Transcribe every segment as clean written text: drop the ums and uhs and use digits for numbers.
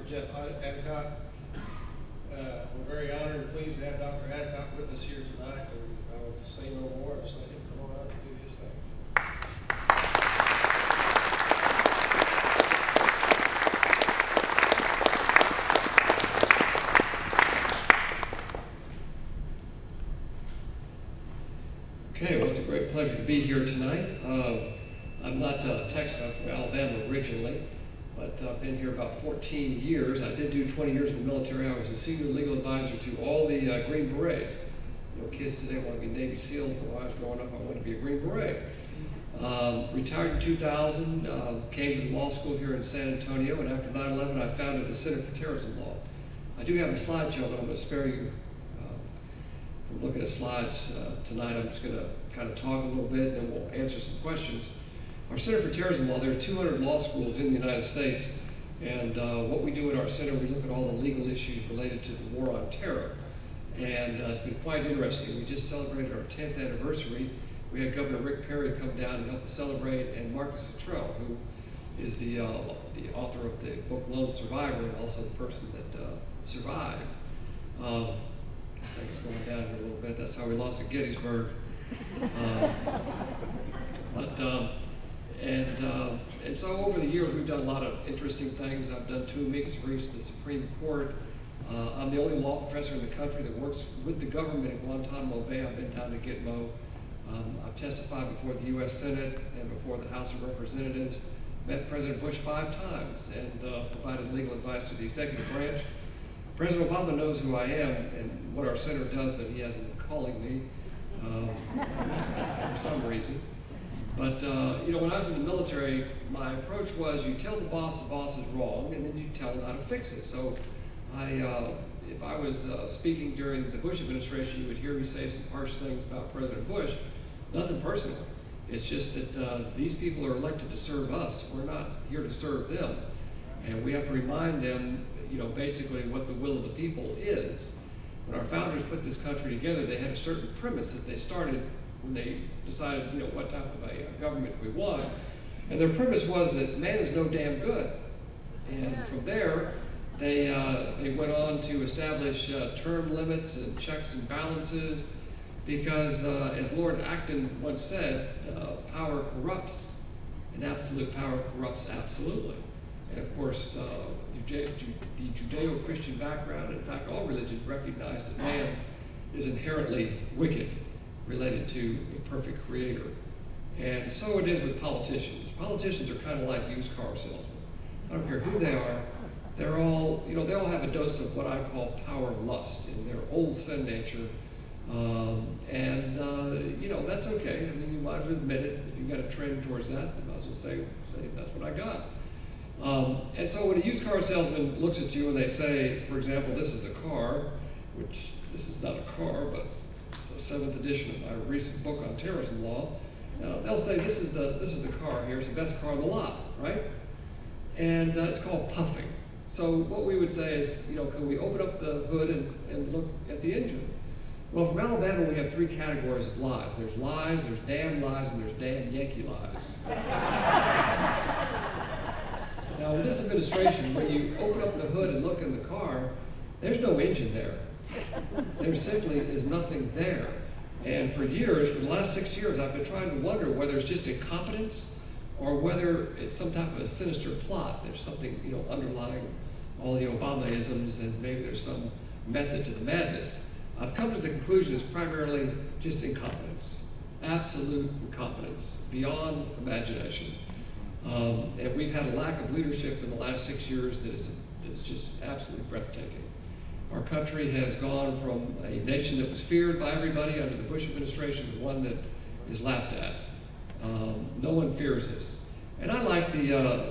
Addicott. We're very honored and pleased to have Dr. Addicott with us here tonight. And I will say no more. Just let him come on out and do his thing. Okay, well, it's a great pleasure to be here tonight. I'm not Texan, I'm from Alabama originally, but I've been here about 14 years. I did do 20 years in the military. I was the senior legal advisor to all the Green Berets. You know, kids today want to be Navy SEALs, but when I was growing up, I wanted to be a Green Beret. Retired in 2000, came to law school here in San Antonio, and after 9/11, I founded the Center for Terrorism Law. I do have a slideshow, but I'm going to spare you from looking at slides tonight. I'm just going to kind of talk a little bit, and then we'll answer some questions. Our Center for Terrorism Law, there are 200 law schools in the United States, and what we do at our center, we look at all the legal issues related to the war on terror. And it's been quite interesting. We just celebrated our 10th anniversary. We had Governor Rick Perry come down and help us celebrate, and Marcus Luttrell, who is the author of the book Lone Survivor, and also the person that survived. This thing is going down here a little bit. That's how we lost at Gettysburg. And so over the years, we've done a lot of interesting things. I've done 2 amicus briefs to the Supreme Court. I'm the only law professor in the country that works with the government in Guantanamo Bay. I've been down to Gitmo. I've testified before the U.S. Senate and before the House of Representatives. Met President Bush 5 times and provided legal advice to the executive branch. President Obama knows who I am and what our center does, but he hasn't been calling me for some reason. But, you know, when I was in the military, my approach was you tell the boss is wrong, and then you tell him how to fix it. So if I was speaking during the Bush administration, you would hear me say some harsh things about President Bush. Nothing personal. It's just that these people are elected to serve us. We're not here to serve them. And we have to remind them, you know, basically what the will of the people is. When our founders put this country together, they had a certain premise that they started when they decided, you know, what type of a government we want. And their premise was that man is no damn good. And from there, they went on to establish term limits and checks and balances because, as Lord Acton once said, power corrupts, and absolute power corrupts absolutely. And of course, the Judeo-Christian background, in fact, all religions recognize that man is inherently wicked, related to a perfect creator. And so it is with politicians. Politicians are kind of like used car salesmen. I don't care who they are. They're all, you know, they all have a dose of what I call power lust in their old sin nature. You know, that's okay. I mean, you might as well admit it. If you've got a trend towards that, you might as well say that's what I got. And so when a used car salesman looks at you and they say, for example, this is the car, which this is not a car, but it's the 7th edition of my recent book on terrorism law. They'll say, this is the car here. It's the best car in the lot, right? And it's called puffing. So what we would say is, you know, can we open up the hood and look at the engine? Well, from Alabama, we have 3 categories of lies. There's lies, there's damn lies, and there's damn Yankee lies. Now, in this administration, when you open up the hood and look in the car, there's no engine there. There simply is nothing there. And for years, for the last 6 years, I've been trying to wonder whether it's just incompetence or whether it's some type of a sinister plot. There's something, you know, underlying all the Obama-isms, and maybe there's some method to the madness. I've come to the conclusion it's primarily just incompetence, absolute incompetence, beyond imagination. And we've had a lack of leadership in the last 6 years that is just absolutely breathtaking. Our country has gone from a nation that was feared by everybody under the Bush administration to one that is laughed at. No one fears us. And I like the,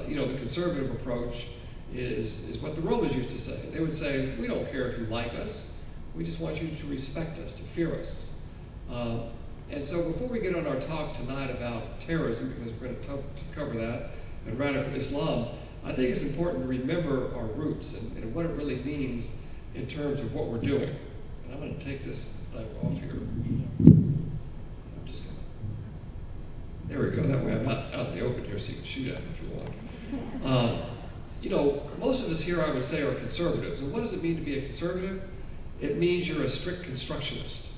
you know, the conservative approach is what the Romans used to say. They would say, we don't care if you like us. We just want you to respect us, to fear us. And so before we get on our talk tonight about terrorism, because we're going to cover that, and radical Islam, I think it's important to remember our roots and what it really means in terms of what we're doing. And I'm going to take this thing off here. I'm just going to, there we go. That way I'm not out in the open here so you can shoot at me if you want. you know, most of us here, I would say, are conservatives. And what does it mean to be a conservative? It means you're a strict constructionist.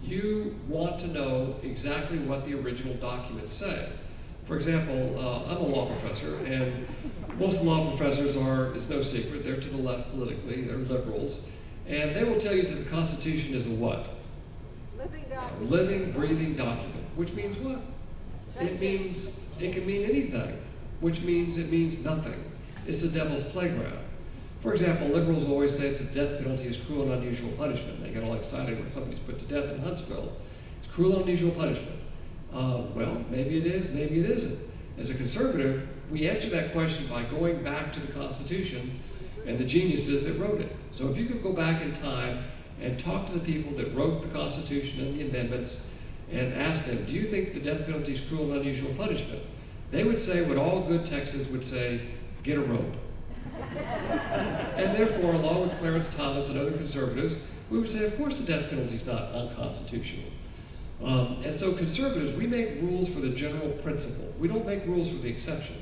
You want to know exactly what the original documents say. For example, I'm a law professor, and most law professors are, it's no secret, they're to the left politically, they're liberals, and they will tell you that the Constitution is a what? Living document. A living, breathing document, which means what? It means, it can mean anything, which means it means nothing. It's the devil's playground. For example, liberals always say that the death penalty is cruel and unusual punishment. They get all excited when somebody's put to death in Huntsville. It's cruel and unusual punishment. Well, maybe it is, maybe it isn't. As a conservative, we answer that question by going back to the Constitution and the geniuses that wrote it. So if you could go back in time and talk to the people that wrote the Constitution and the amendments and ask them, do you think the death penalty is cruel and unusual punishment? They would say what all good Texans would say, get a rope. And therefore, along with Clarence Thomas and other conservatives, we would say, of course the death penalty is not unconstitutional. And so conservatives, we make rules for the general principle. We don't make rules for the exception.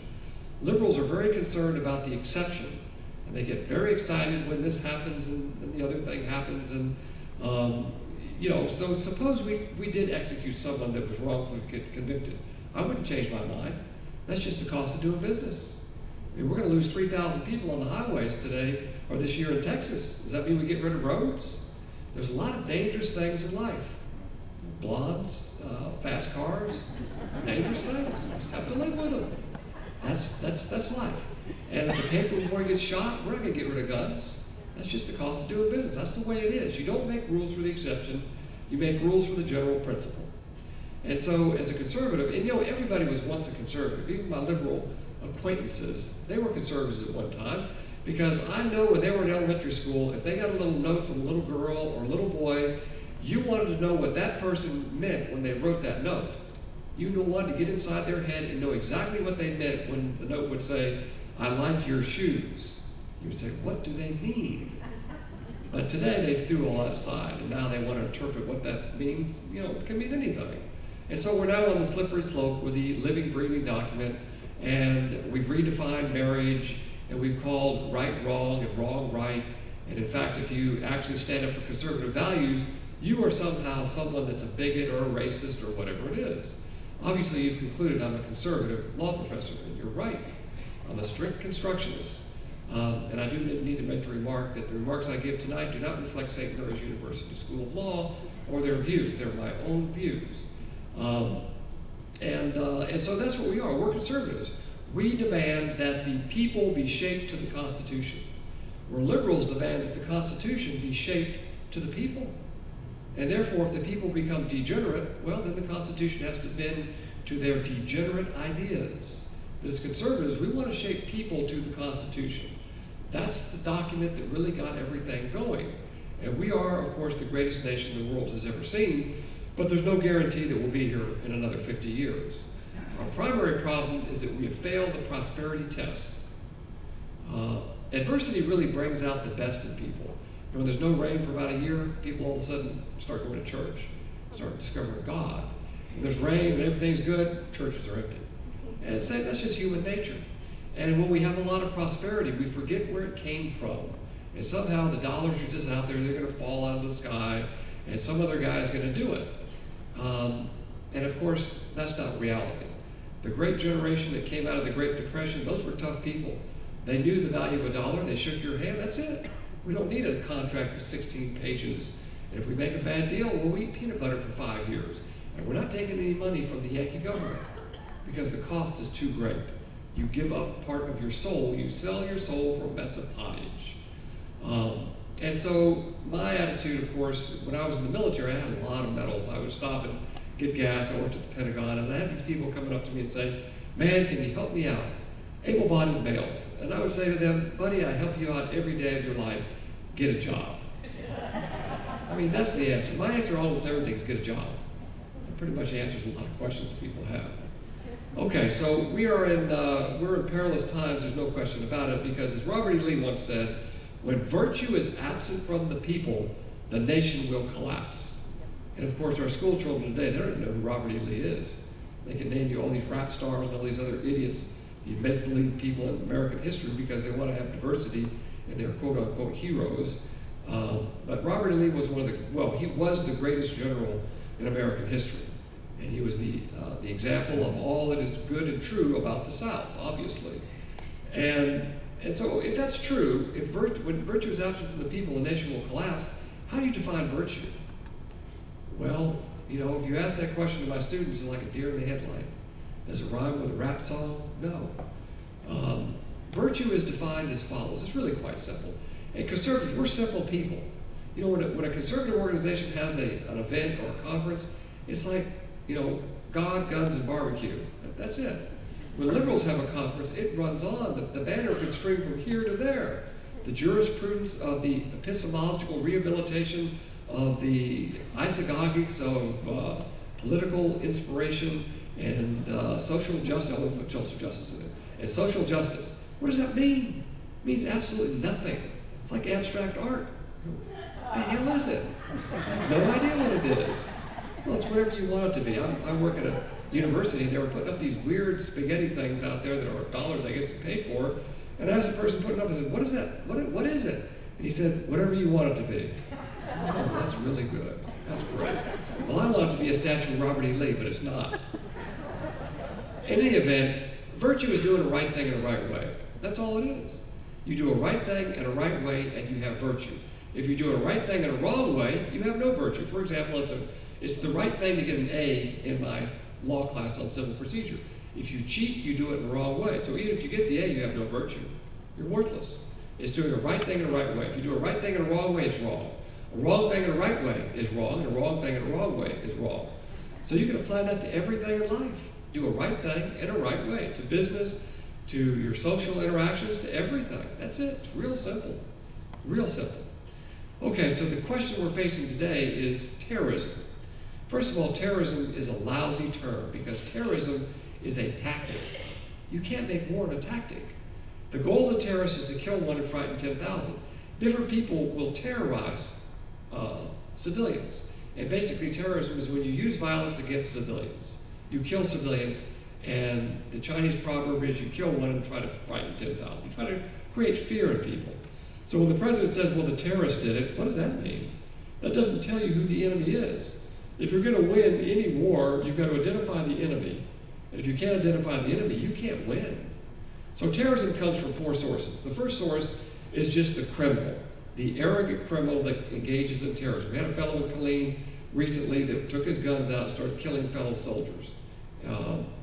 Liberals are very concerned about the exception, and they get very excited when this happens and the other thing happens. And you know, so suppose we did execute someone that was wrongfully convicted. I wouldn't change my mind. That's just the cost of doing business. I mean, we're going to lose 3,000 people on the highways today or this year in Texas. Does that mean we get rid of roads? There's a lot of dangerous things in life. Blondes, fast cars, dangerous things. You just have to live with them. That's life. And if the paper boy gets shot, we're not going to get rid of guns. That's just the cost of doing business. That's the way it is. You don't make rules for the exception. You make rules for the general principle. And so as a conservative, and you know, everybody was once a conservative. Even my liberal acquaintances, they were conservatives at one time, because I know when they were in elementary school, if they got a little note from a little girl or a little boy, you wanted to know what that person meant when they wrote that note. You wanted to get inside their head and know exactly what they meant when the note would say, I like your shoes. You would say, what do they mean? But today they threw all that aside, and now they want to interpret what that means. You know, it can mean anything. And so we're now on the slippery slope with the living, breathing document, and we've redefined marriage, and we've called right wrong and wrong right. And in fact, if you actually stand up for conservative values, you are somehow someone that's a bigot or a racist or whatever it is. Obviously, you've concluded I'm a conservative law professor, and you're right. I'm a strict constructionist. And I do need to make the remark that the remarks I give tonight do not reflect St. Mary's University School of Law or their views. They're my own views. And so that's what we are. We're conservatives. We demand that the people be shaped to the Constitution. Where liberals demand that the Constitution be shaped to the people. And therefore, if the people become degenerate, well, then the Constitution has to bend to their degenerate ideas. But as conservatives, we want to shape people to the Constitution. That's the document that really got everything going. And we are, of course, the greatest nation the world has ever seen, but there's no guarantee that we'll be here in another 50 years. Our primary problem is that we have failed the prosperity test. Adversity really brings out the best in people. When there's no rain for about a year, people all of a sudden start going to church, start discovering God. When there's rain and everything's good, churches are empty. And that's just human nature. And when we have a lot of prosperity, we forget where it came from. And somehow the dollars are just out there, they're going to fall out of the sky, and some other guy's going to do it. And of course, that's not reality. The great generation that came out of the Great Depression, those were tough people. They knew the value of a dollar, they shook your hand, that's it. We don't need a contract with 16 pages. And if we make a bad deal, we'll eat peanut butter for 5 years. And we're not taking any money from the Yankee government because the cost is too great. You give up part of your soul, you sell your soul for a mess of pottage. And so my attitude, of course, when I was in the military, I had a lot of medals. I would stop and get gas. I worked at the Pentagon, and I had these people coming up to me and say, man, can you help me out? Able-bodied males. And I would say to them, buddy, I help you out every day of your life. Get a job. I mean, that's the answer. My answer almost everything is get a job. It pretty much answers a lot of questions people have. Okay, so we're in perilous times, there's no question about it, because as Robert E. Lee once said, when virtue is absent from the people, the nation will collapse. And of course, our school children today, they don't know who Robert E. Lee is. They can name you all these rap stars and all these other idiots these make-believe people in American history because they want to have diversity in their quote-unquote heroes. But Robert E. Lee was he was the greatest general in American history. And he was the example of all that is good and true about the South, obviously. And so if that's true, when virtue is absent from the people, the nation will collapse. How do you define virtue? Well, if you ask that question to my students, it's like a deer in the headlight. Does it rhyme with a rap song? No. Virtue is defined as follows. It's really quite simple. And conservatives, we're simple people. When a conservative organization has an event or a conference, it's like, God, guns, and barbecue. That's it. When liberals have a conference, it runs on. The banner could string from here to there. The jurisprudence of the epistemological rehabilitation of the isagogics of political inspiration and social justice. I wouldn't put social justice in it. And social justice. What does that mean? It means absolutely nothing. It's like abstract art. What the hell is it? I have no idea what it is. Well, it's whatever you want it to be. I work at a university, and they were putting up these weird spaghetti things out there that are dollars, I guess, to pay for. And I asked the person putting it up, I said, what is that? What is it? And he said, whatever you want it to be. Oh, that's really good. That's great. Well, I want it to be a statue of Robert E. Lee, but it's not. In any event, virtue is doing the right thing in the right way. That's all it is. You do a right thing in a right way, and you have virtue. If you do a right thing in a wrong way, you have no virtue. For example, it's the right thing to get an A in my law class on civil procedure. If you cheat, you do it in the wrong way. So even if you get the A, you have no virtue. You're worthless. It's doing a right thing in a right way. If you do a right thing in a wrong way, it's wrong. A wrong thing in a right way is wrong, and a wrong thing in a wrong way is wrong. So you can apply that to everything in life. Do a right thing in a right way, to business, to your social interactions, to everything. That's it. It's real simple. Real simple. Okay, so the question we're facing today is terrorism. First of all, terrorism is a lousy term because terrorism is a tactic. You can't make war in a tactic. The goal of the terrorist is to kill one and frighten 10,000. Different people will terrorize civilians. And basically terrorism is when you use violence against civilians. You kill civilians, and the Chinese proverb is you kill one and try to frighten 10,000. You try to create fear in people. So when the president says, well, the terrorists did it, what does that mean? That doesn't tell you who the enemy is. If you're going to win any war, you've got to identify the enemy. And if you can't identify the enemy, you can't win. So terrorism comes from four sources. The first source is just the criminal, the arrogant criminal that engages in terrorism. We had a fellow in Killeen recently that took his guns out and started killing fellow soldiers.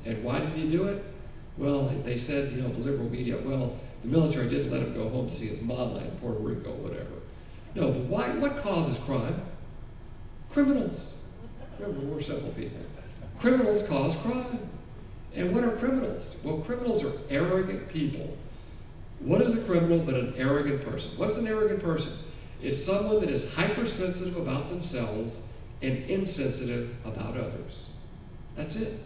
And why did he do it? Well, they said, the liberal media, well, the military didn't let him go home to see his mama in Puerto Rico, whatever. No, but why? What causes crime? Criminals. Remember, we're simple people. Criminals cause crime. And what are criminals? Well, criminals are arrogant people. What is a criminal but an arrogant person? What's an arrogant person? It's someone that is hypersensitive about themselves and insensitive about others. That's it.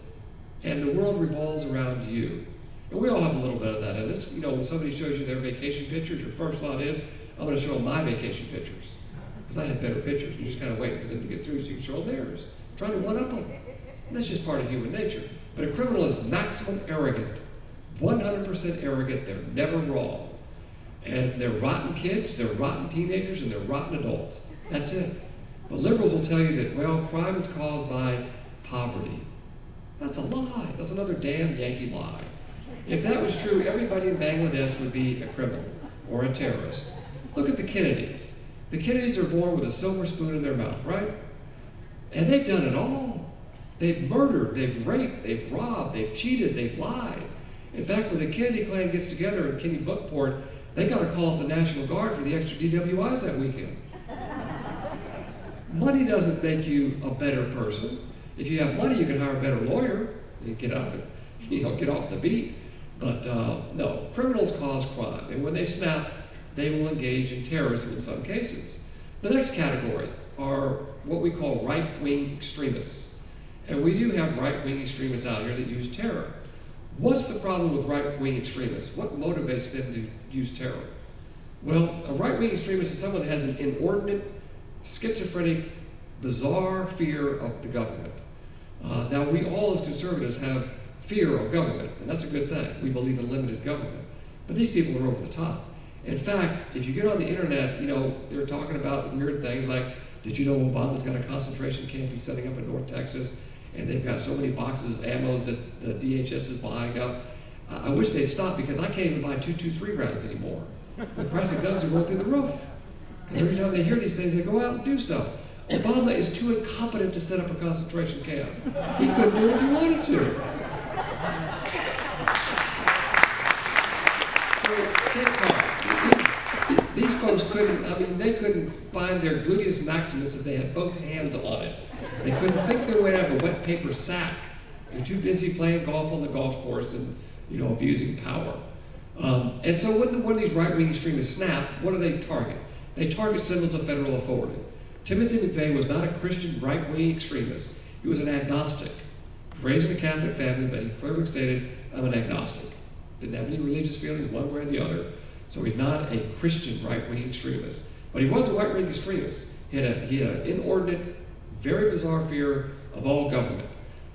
And the world revolves around you. And we all have a little bit of that in us. When somebody shows you their vacation pictures, your first thought is, I'm going to show them my vacation pictures. Because I have better pictures. You're just kind of waiting for them to get through so you can show them theirs. Trying to one-up them. And that's just part of human nature. But a criminal is maximum arrogant. 100% arrogant. They're never wrong. And they're rotten kids, they're rotten teenagers, and they're rotten adults. That's it. But liberals will tell you that, well, crime is caused by poverty. That's a lie. That's another damn Yankee lie. If that was true, everybody in Bangladesh would be a criminal or a terrorist. Look at the Kennedys. The Kennedys are born with a silver spoon in their mouth, right? And they've done it all. They've murdered, they've raped, they've robbed, they've cheated, they've lied. In fact, when the Kennedy clan gets together in Kennebunkport, they got to call up the National Guard for the extra DWIs that weekend. Money doesn't make you a better person. If you have money, you can hire a better lawyer and get off the beat. But no, criminals cause crime, and when they snap, they will engage in terrorism in some cases. The next category are what we call right-wing extremists. And we do have right-wing extremists out here that use terror. What's the problem with right-wing extremists? What motivates them to use terror? Well, a right-wing extremist is someone that has an inordinate, schizophrenic, bizarre fear of the government. Now, we all as conservatives have fear of government, and that's a good thing. We believe in limited government. But these people are over the top. In fact, if you get on the internet, they're talking about weird things like, did you know Obama's got a concentration camp he's setting up in North Texas, and they've got so many boxes of ammo that the DHS is buying up. I wish they'd stop, because I can't even buy 223 rounds anymore. The price of guns are going through the roof. Because every time they hear these things, they go out and do stuff. Obama is too incompetent to set up a concentration camp. He couldn't do it if he wanted to. These folks they couldn't find their gluteus maximus if they had both hands on it. They couldn't think their way out of a wet paper sack. They're too busy playing golf on the golf course and, abusing power. And so when one of these right-wing extremists snap, what do they target? They target symbols of federal authority. Timothy McVeigh was not a Christian right-wing extremist. He was an agnostic. He was raised in a Catholic family, but he clearly stated, I'm an agnostic. Didn't have any religious feelings one way or the other. So he's not a Christian right-wing extremist. But he was a right-wing extremist. He had an inordinate, very bizarre fear of all government.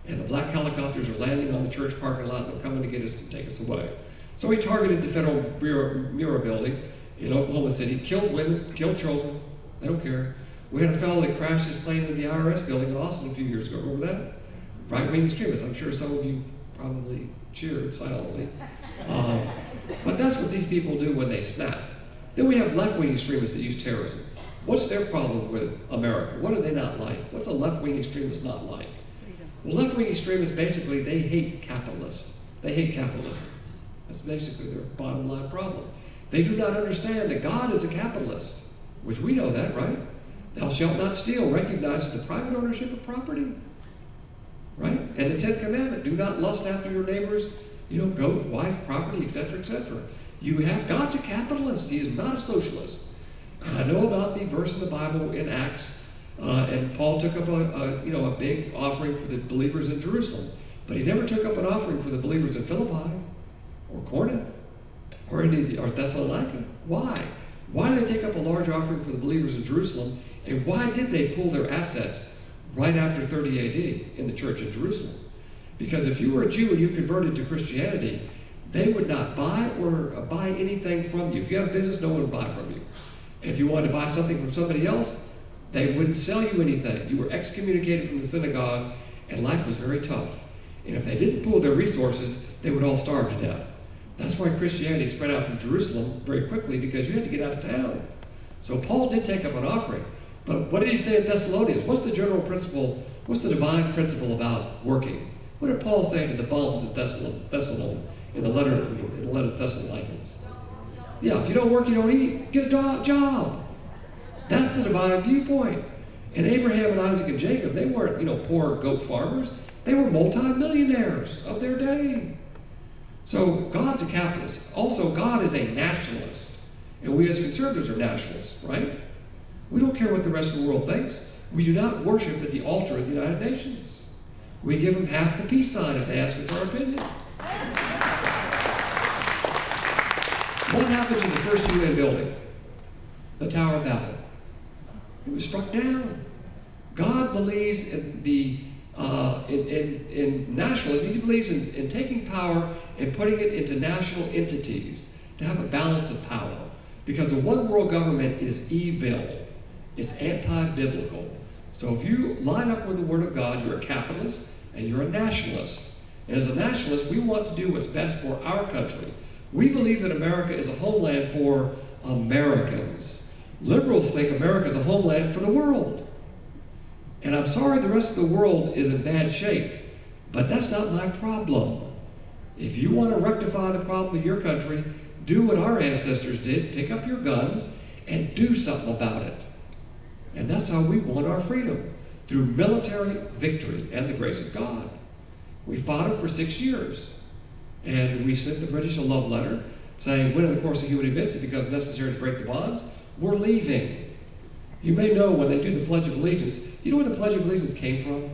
And the black helicopters are landing on the church parking lot and they're coming to get us and take us away. So he targeted the Federal Bureau building in Oklahoma City, killed women, killed children. They don't care. We had a fellow that crashed his plane into the IRS building in Austin a few years ago. Remember that? Right-wing extremist. I'm sure some of you probably cheered silently. But that's what these people do when they snap. Then we have left-wing extremists that use terrorism. What's their problem with America? What do they not like? What's a left-wing extremist not like? Well, left-wing extremists, basically, they hate capitalists. They hate capitalism. That's basically their bottom line problem. They do not understand that God is a capitalist, which we know that, right? Thou shalt not steal recognizes the private ownership of property, right? And the 10th commandment, do not lust after your neighbor's, goat, wife, property, etc., etc. God's a capitalist. He is not a socialist. And I know about the verse in the Bible in Acts, and Paul took up a big offering for the believers in Jerusalem, but he never took up an offering for the believers in Philippi, or Corinth, or Thessalonica. Why? Why did they take up a large offering for the believers in Jerusalem, and why did they pull their assets right after 30 AD in the church in Jerusalem? Because if you were a Jew and you converted to Christianity, they would not buy anything from you. If you have a business, no one would buy from you. And if you wanted to buy something from somebody else, they wouldn't sell you anything. You were excommunicated from the synagogue, and life was very tough. And if they didn't pool their resources, they would all starve to death. That's why Christianity spread out from Jerusalem very quickly, because you had to get out of town. So Paul did take up an offering. But what did he say in Thessalonians? What's the general principle? What's the divine principle about working? What did Paul say to the bums at Thessalonians in the letter to Thessalonians? Yeah, if you don't work, you don't eat. Get a job. That's the divine viewpoint. And Abraham and Isaac and Jacob, they weren't, poor goat farmers. They were multi-millionaires of their day. So God's a capitalist. Also, God is a nationalist. And we as conservatives are nationalists, right? We don't care what the rest of the world thinks. We do not worship at the altar of the United Nations. We give them half the peace sign if they ask us our opinion. What happened to the first UN building? The Tower of Babel. It was struck down. God believes in in nationalism. He believes in taking power and putting it into national entities to have a balance of power. Because the one world government is evil. It's anti-biblical. So if you line up with the Word of God, you're a capitalist and you're a nationalist. And as a nationalist, we want to do what's best for our country. We believe that America is a homeland for Americans. Liberals think America is a homeland for the world. And I'm sorry the rest of the world is in bad shape, but that's not my problem. If you want to rectify the problem in your country, do what our ancestors did, pick up your guns and do something about it. And that's how we won our freedom, through military victory and the grace of God. We fought it for 6 years. And we sent the British a love letter saying, when in the course of human events it becomes necessary to break the bonds, we're leaving. You may know when they do the Pledge of Allegiance, you know where the Pledge of Allegiance came from?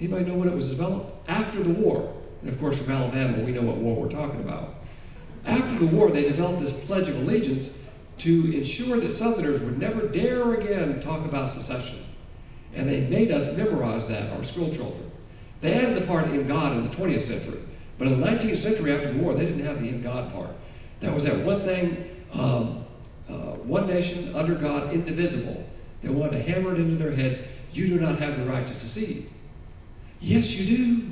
Anybody know when it was developed? After the war. And of course from Alabama, we know what war we're talking about. After the war, they developed this Pledge of Allegiance to ensure that Southerners would never dare again talk about secession. And they made us memorize that, our school children. They added the part in God in the 20th century. But in the 19th century after the war, they didn't have the in God part. That was that one thing, one nation under God, indivisible. They wanted to hammer it into their heads. You do not have the right to secede. Yes, you do.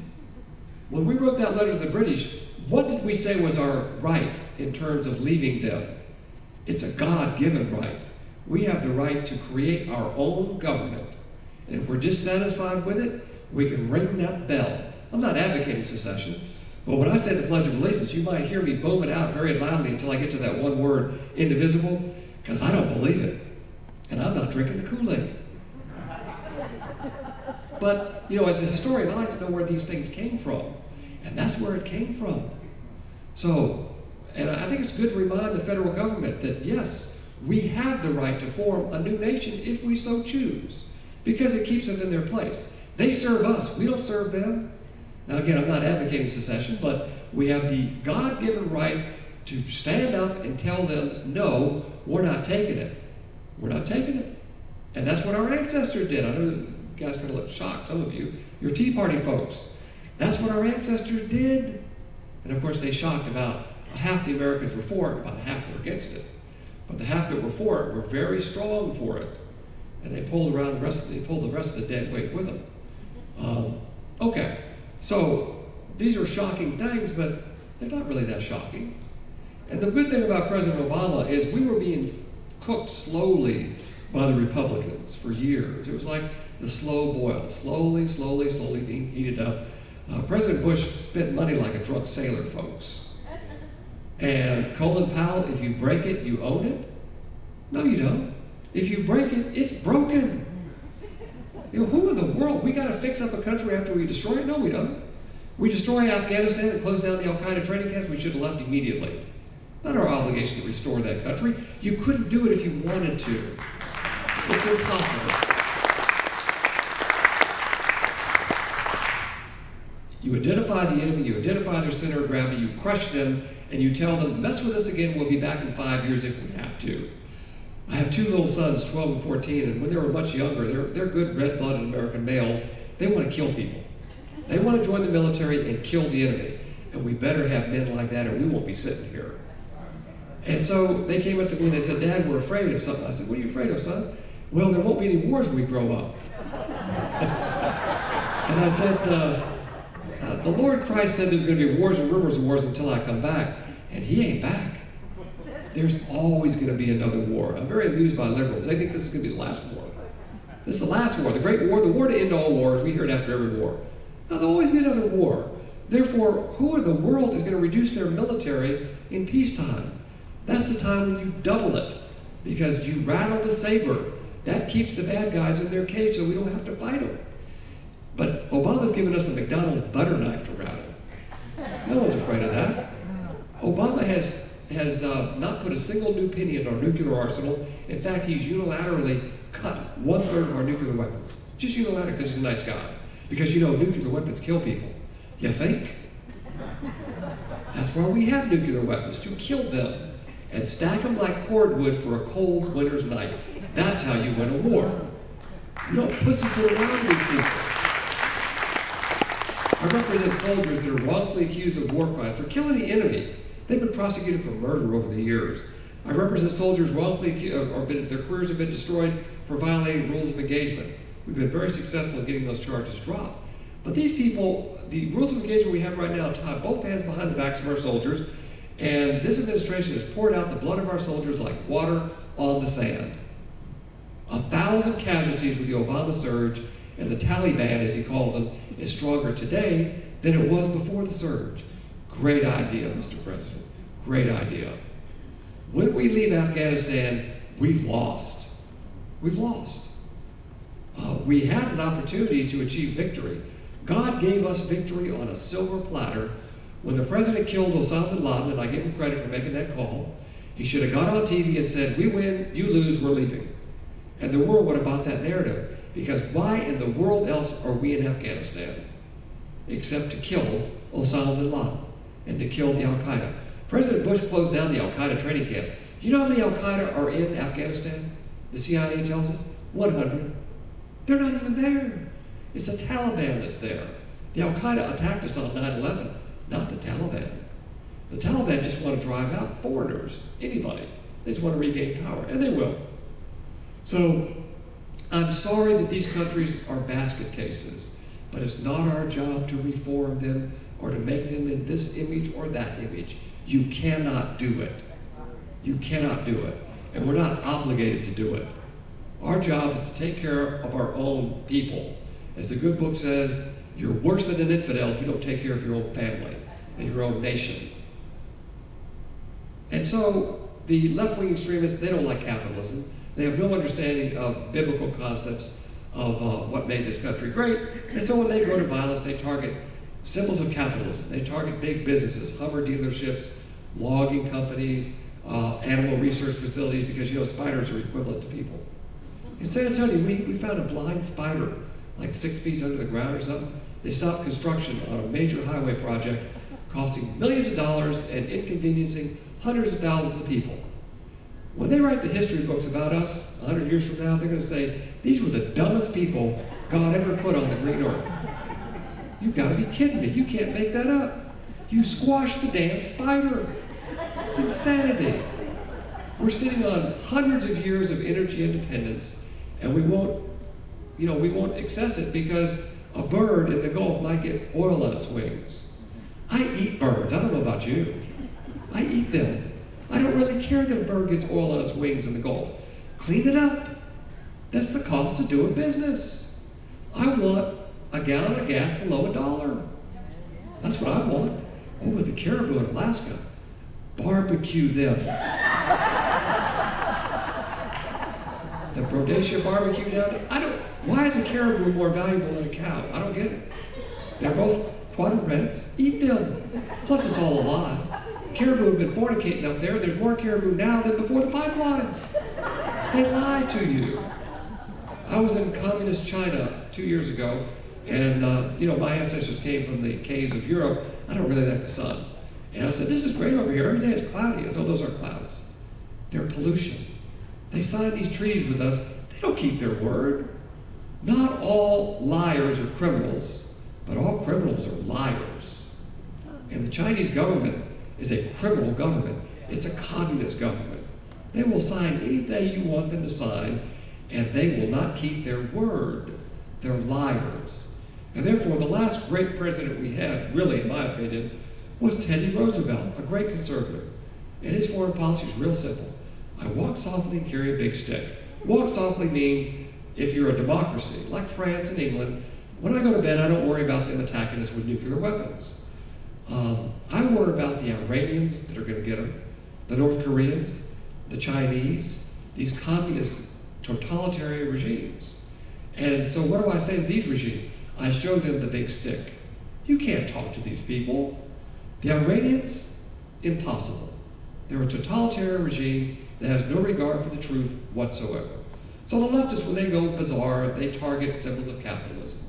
When we wrote that letter to the British, what did we say was our right in terms of leaving them? It's a God-given right. We have the right to create our own government. And if we're dissatisfied with it, we can ring that bell. I'm not advocating secession, but when I say the Pledge of Allegiance, you might hear me boom it out very loudly until I get to that one word, indivisible, because I don't believe it. And I'm not drinking the Kool-Aid. But, you know, as a historian, I like to know where these things came from. And that's where it came from. So, and I think it's good to remind the federal government that, yes, we have the right to form a new nation if we so choose, because it keeps them in their place. They serve us. We don't serve them. Now, again, I'm not advocating secession, but we have the God-given right to stand up and tell them, no, we're not taking it. We're not taking it. And that's what our ancestors did. I know you guys are going to look shocked, some of you. You're Tea Party folks. That's what our ancestors did. And of course, they shocked about half the Americans were for it, about half were against it. But the half that were for it were very strong for it. And they pulled the rest of the dead weight with them. Okay, so these are shocking things, but they're not really that shocking. And the good thing about President Obama is we were being cooked slowly by the Republicans for years. It was like the slow boil, slowly being heated up. President Bush spent money like a drunk sailor, folks. And Colin Powell, if you break it, you own it? No, you don't. If you break it, it's broken. You know, who in the world? We got to fix up a country after we destroy it? No, we don't. We destroy Afghanistan and close down the Al-Qaeda training camps, we should have left immediately. Not our obligation to restore that country. You couldn't do it if you wanted to. It's impossible. You identify the enemy, you identify their center of gravity, you crush them, and you tell them, mess with us again, we'll be back in 5 years if we have to. I have two little sons, 12 and 14, and when they were much younger, they're good red-blooded American males. They want to kill people. They want to join the military and kill the enemy. And we better have men like that or we won't be sitting here. And so they came up to me and they said, Dad, we're afraid of something. I said, what are you afraid of, son? Well, there won't be any wars when we grow up. And I said, the Lord Christ said there's going to be wars and rumors of wars until I come back. And he ain't back. There's always going to be another war. I'm very amused by liberals. They think this is going to be the last war. This is the last war, the great war, the war to end all wars. We hear it after every war. Now, there'll always be another war. Therefore, who in the world is going to reduce their military in peacetime? That's the time when you double it, because you rattle the saber. That keeps the bad guys in their cage so we don't have to fight them. But Obama's given us a McDonald's butter knife to rattle. No one's afraid of that. Obama has not put a single new penny in our nuclear arsenal. In fact, he's unilaterally cut 1/3 of our nuclear weapons. Just unilaterally because he's a nice guy. Because, you know, nuclear weapons kill people. You think? That's why we have nuclear weapons, to kill them. And stack them like cordwood for a cold winter's night. That's how you win a war. You don't pussyfoot around these people. I represent soldiers that are wrongfully accused of war crimes for killing the enemy. They've been prosecuted for murder over the years. I represent soldiers wrongfully accused, their careers have been destroyed for violating rules of engagement. We've been very successful in getting those charges dropped. But these people, the rules of engagement we have right now tie both hands behind the backs of our soldiers, and this administration has poured out the blood of our soldiers like water on the sand. 1,000 casualties with the Obama surge, and the Taliban, as he calls them, is stronger today than it was before the surge. Great idea, Mr. President. Great idea. When we leave Afghanistan, we've lost. We've lost. We had an opportunity to achieve victory. God gave us victory on a silver platter. When the president killed Osama bin Laden, and I give him credit for making that call, he should have got on TV and said, we win, you lose, we're leaving. And the world would have bought that narrative. Because why in the world else are we in Afghanistan? Except to kill Osama bin Laden and to kill the Al-Qaeda. President Bush closed down the Al-Qaeda training camps. You know how many Al-Qaeda are in Afghanistan? The CIA tells us 100. They're not even there. It's the Taliban that's there. The Al-Qaeda attacked us on 9/11, not the Taliban. The Taliban just want to drive out foreigners, anybody. They just want to regain power, and they will. So I'm sorry that these countries are basket cases, but it's not our job to reform them or to make them in this image or that image. You cannot do it. You cannot do it. And we're not obligated to do it. Our job is to take care of our own people. As the good book says, you're worse than an infidel if you don't take care of your own family and your own nation. And so the left-wing extremists, they don't like capitalism. They have no understanding of biblical concepts of what made this country great. And so when they go to violence, they target symbols of capitalism. They target big businesses, Hummer dealerships, logging companies, animal research facilities, because you know spiders are equivalent to people. In San Antonio, we found a blind spider, like 6 feet under the ground or something. They stopped construction on a major highway project, costing millions of dollars and inconveniencing hundreds of thousands of people. When they write the history books about us 100 years from now, they're going to say, these were the dumbest people God ever put on the green earth. You've got to be kidding me. You can't make that up. You squashed the damn spider. It's insanity. We're sitting on hundreds of years of energy independence, and we won't access it because a bird in the Gulf might get oil on its wings. I eat birds. I don't know about you. I eat them. I don't really care that a bird gets oil on its wings in the Gulf. Clean it up. That's the cost of doing business. I want a gallon of gas below $1. That's what I want. Oh, with the caribou in Alaska, barbecue them. The Bodacia barbecue down there. Why is a caribou more valuable than a cow? I don't get it. They're both quadrupeds. Eat them. Plus, it's all a lie. Caribou have been fornicating up there. There's more caribou now than before the pipelines. They lie to you. I was in communist China 2 years ago, and my ancestors came from the caves of Europe. I don't really like the sun. And I said, this is great over here. Every day it's cloudy. I said, oh, those are clouds. They're pollution. They signed these treaties with us. They don't keep their word. Not all liars are criminals, but all criminals are liars. And the Chinese government is a criminal government. It's a communist government. They will sign anything you want them to sign, and they will not keep their word. They're liars. And therefore, the last great president we had, really, in my opinion, was Teddy Roosevelt, a great conservative. And his foreign policy is real simple. I walk softly and carry a big stick. Walk softly means if you're a democracy, like France and England, when I go to bed, I don't worry about them attacking us with nuclear weapons. I worry about the Iranians that are going to get them, the North Koreans, the Chinese, these communist totalitarian regimes. And so what do I say to these regimes? I show them the big stick. You can't talk to these people. The Iranians, impossible. They're a totalitarian regime that has no regard for the truth whatsoever. So the leftists, when they go bizarre, they target symbols of capitalism.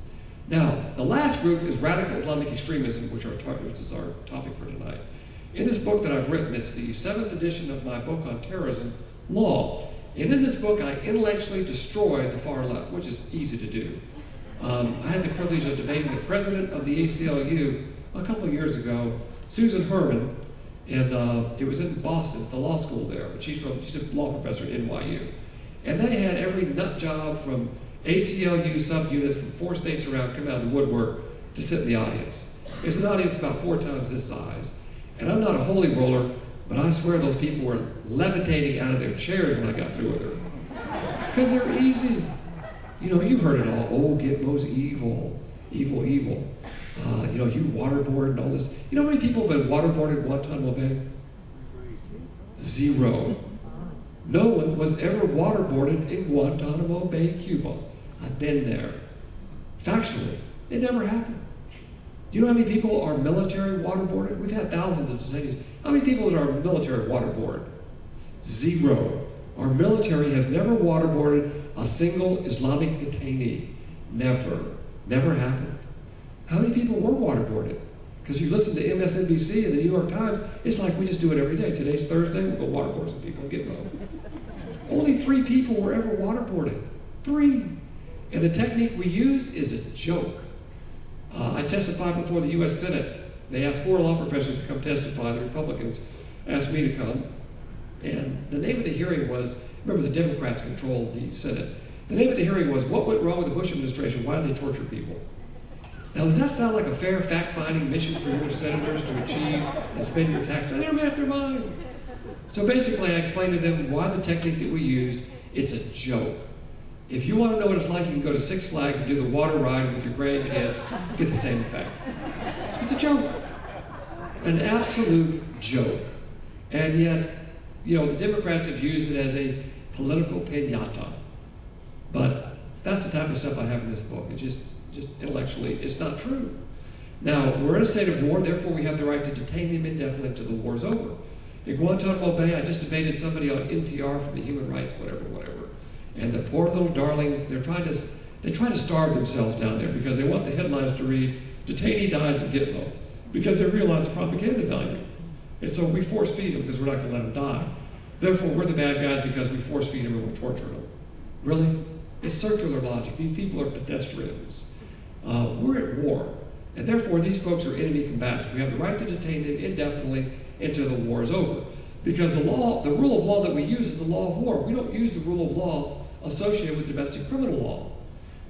Now, the last group is radical Islamic extremism, which is our topic for tonight. In this book that I've written, it's the 7th edition of my book on terrorism law. And in this book, I intellectually destroy the far left, which is easy to do. I had the privilege of debating the president of the ACLU a couple of years ago, Susan Herman, and it was in Boston, the law school there. She's a law professor at NYU. And they had every nut job from ACLU subunits from 4 states around come out of the woodwork to sit in the audience. It's an audience about 4 times this size. And I'm not a holy roller, but I swear those people were levitating out of their chairs when I got through with her. Because they're easy. You've heard it all. Oh, Gitmo's evil. Evil, evil. You waterboard and all this. You know how many people have been waterboarded in Guantanamo Bay? 0. No one was ever waterboarded in Guantanamo Bay, Cuba. I've been there. Factually, it never happened. Do you know how many people are military waterboarded? We've had thousands of detainees. How many people are military waterboarded? 0. Our military has never waterboarded a single Islamic detainee. Never. Never happened. How many people were waterboarded? Because you listen to MSNBC and the New York Times, it's like we just do it every day. Today's Thursday, we'll go waterboard some people and get them. Only 3 people were ever waterboarded. 3. And the technique we used is a joke. I testified before the U.S. Senate. They asked 4 law professors to come testify. The Republicans asked me to come. And the name of the hearing was, remember the Democrats controlled the Senate. The name of the hearing was, what went wrong with the Bush administration? Why did they torture people? Now, does that sound like a fair fact-finding mission for your senators to achieve and spend your tax dollars? They're mastermind. So basically, I explained to them why the technique that we use, it's a joke. If you want to know what it's like, you can go to Six Flags and do the water ride with your grandkids, get the same effect. It's a joke. An absolute joke. And yet, you know, the Democrats have used it as a political piñata. But that's the type of stuff I have in this book. It's just intellectually, it's not true. Now, we're in a state of war, therefore we have the right to detain them indefinitely until the war's over. In Guantanamo Bay, I just debated somebody on NPR from the Human Rights, whatever. And the poor little darlings, they try to starve themselves down there because they want the headlines to read, detainee dies at Gitmo, because they realize the propaganda value. And so we force feed them because we're not going to let them die. Therefore, we're the bad guys because we force feed them and we torture them. Really? It's circular logic. These people are pedestrians. We're at war, and therefore these folks are enemy combatants. We have the right to detain them indefinitely until the war is over. Because the rule of law that we use is the law of war. We don't use the rule of law associated with domestic criminal law.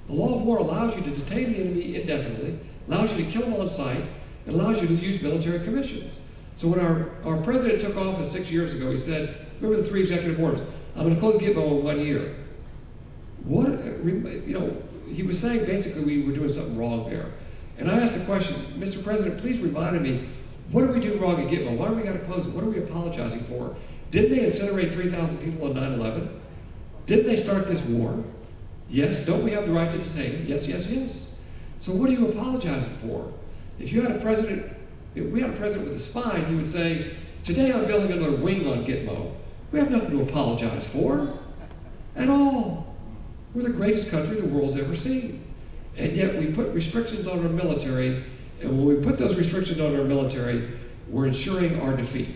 The law of war allows you to detain the enemy indefinitely, allows you to kill them on sight, and allows you to use military commissions. So when our president took office 6 years ago, he said, remember the 3 executive orders, I'm going to close Gitmo in 1 year. What, you know, he was saying basically we were doing something wrong there. And I asked the question, Mr. President, please remind me, what did we do wrong at Gitmo? Why do we got to close it? What are we apologizing for? Didn't they incinerate 3,000 people on 9/11? Didn't they start this war? Yes. Don't we have the right to detain them? Yes, yes, yes. So what are you apologizing for? If you had a president, if we had a president with a spine, he would say, today I'm building another wing on Gitmo. We have nothing to apologize for at all. We're the greatest country the world's ever seen. And yet we put restrictions on our military, and when we put those restrictions on our military, we're ensuring our defeat.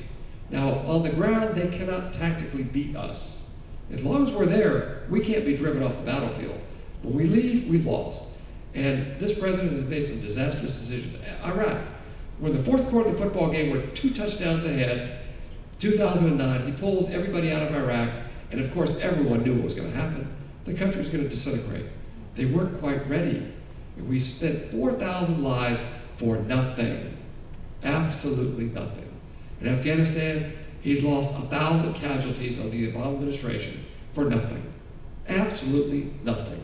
Now, on the ground, they cannot tactically beat us. As long as we're there, we can't be driven off the battlefield. When we leave, we've lost. And this president has made some disastrous decisions. Iraq, when the fourth quarter of the football game, we're 2 touchdowns ahead, 2009, he pulls everybody out of Iraq, and of course, everyone knew what was going to happen. The country was going to disintegrate. They weren't quite ready. We spent 4,000 lives for nothing. Absolutely nothing. In Afghanistan, he's lost 1,000 casualties on the Obama administration for nothing. Absolutely nothing.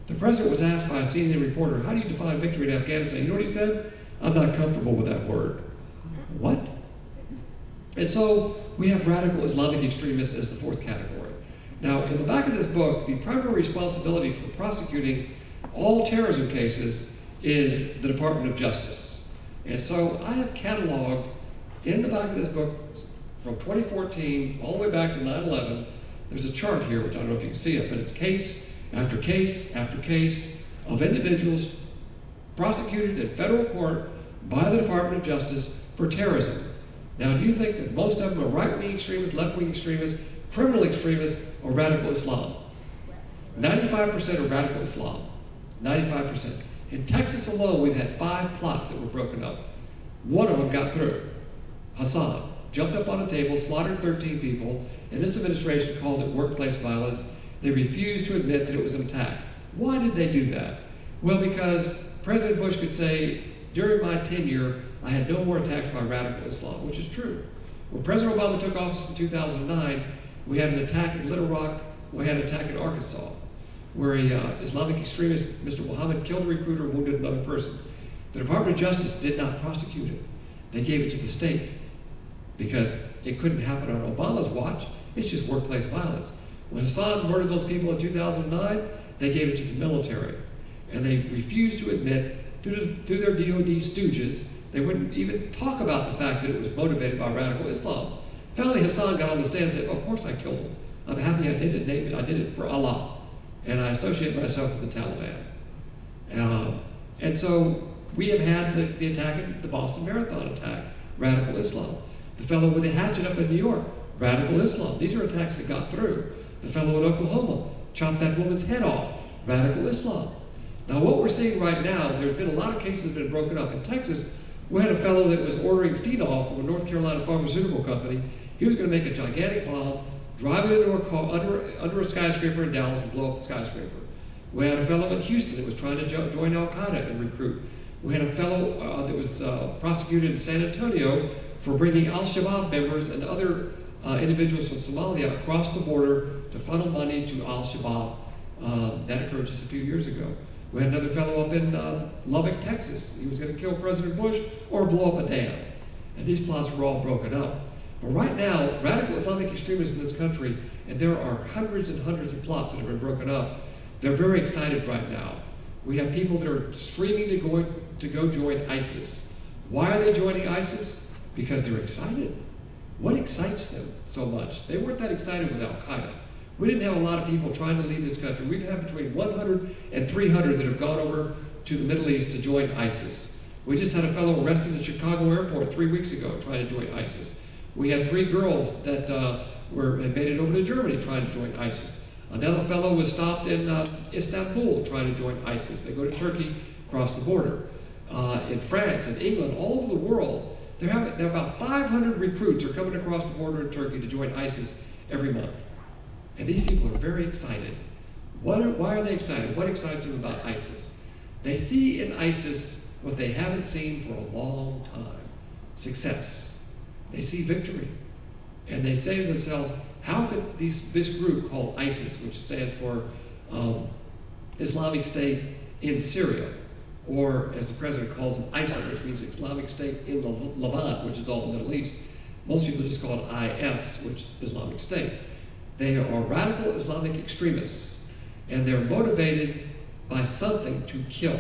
The president was asked by a CNN reporter, how do you define victory in Afghanistan? You know what he said? I'm not comfortable with that word. What? And so we have radical Islamic extremists as the 4th category. Now, in the back of this book, the primary responsibility for prosecuting all terrorism cases is the Department of Justice. And so I have cataloged in the back of this book from 2014 all the way back to 9/11. There's a chart here, which I don't know if you can see it, but it's case after case after case of individuals prosecuted in federal court by the Department of Justice for terrorism. Now, do you think that most of them are right-wing extremists, left-wing extremists, criminal extremists, or radical Islam? 95% are radical Islam. 95%. In Texas alone, we've had 5 plots that were broken up. One of them got through. Hassan jumped up on a table, slaughtered 13 people, and this administration called it workplace violence. They refused to admit that it was an attack. Why did they do that? Well, because President Bush could say, during my tenure, I had no more attacks by radical Islam, which is true. When President Obama took office in 2009, we had an attack in Little Rock, we had an attack in Arkansas, where a Islamic extremist, Mr. Muhammad, killed a recruiter and wounded another person. The Department of Justice did not prosecute it. They gave it to the state because it couldn't happen on Obama's watch. It's just workplace violence. When Hassan murdered those people in 2009, they gave it to the military. And they refused to admit, through their DOD stooges, they wouldn't even talk about the fact that it was motivated by radical Islam. Finally, Hassan got on the stand and said, of course I killed him. I'm happy I did it. I did it for Allah. And I associate myself with the Taliban. And so we have had the attack at the Boston Marathon attack, radical Islam. The fellow with the hatchet up in New York, radical Islam. These are attacks that got through. The fellow in Oklahoma chopped that woman's head off, radical Islam. Now what we're seeing right now, there's been a lot of cases that have been broken up. In Texas, we had a fellow that was ordering phenol from a North Carolina pharmaceutical company. He was going to make a gigantic bomb, drive it into a car under a skyscraper in Dallas and blow up the skyscraper. We had a fellow in Houston that was trying to join Al-Qaeda and recruit. We had a fellow that was prosecuted in San Antonio for bringing Al-Shabaab members and other individuals from Somalia across the border to funnel money to Al-Shabaab. That occurred just a few years ago. We had another fellow up in Lubbock, Texas. He was going to kill President Bush or blow up a dam. And these plots were all broken up. But right now, radical Islamic extremists in this country, and there are hundreds and hundreds of plots that have been broken up, they're very excited right now. We have people that are streaming to go join ISIS. Why are they joining ISIS? Because they're excited. What excites them so much? They weren't that excited with Al-Qaeda. We didn't have a lot of people trying to leave this country. We've had between 100 and 300 that have gone over to the Middle East to join ISIS. We just had a fellow arrested at Chicago airport 3 weeks ago trying to join ISIS. We had 3 girls that had made it over to Germany trying to join ISIS. Another fellow was stopped in Istanbul trying to join ISIS. They go to Turkey, cross the border. In France and England, all over the world, there are about 500 recruits are coming across the border in Turkey to join ISIS every month. And these people are very excited. Why are they excited? What excites them about ISIS? They see in ISIS what they haven't seen for a long time: success. They see victory. And they say to themselves, how could this group called ISIS, which stands for Islamic State in Syria, or as the president calls them, ISIL, which means Islamic State in the Levant, which is all the Middle East. Most people just call it IS, which is Islamic State. They are radical Islamic extremists, and they're motivated by something to kill.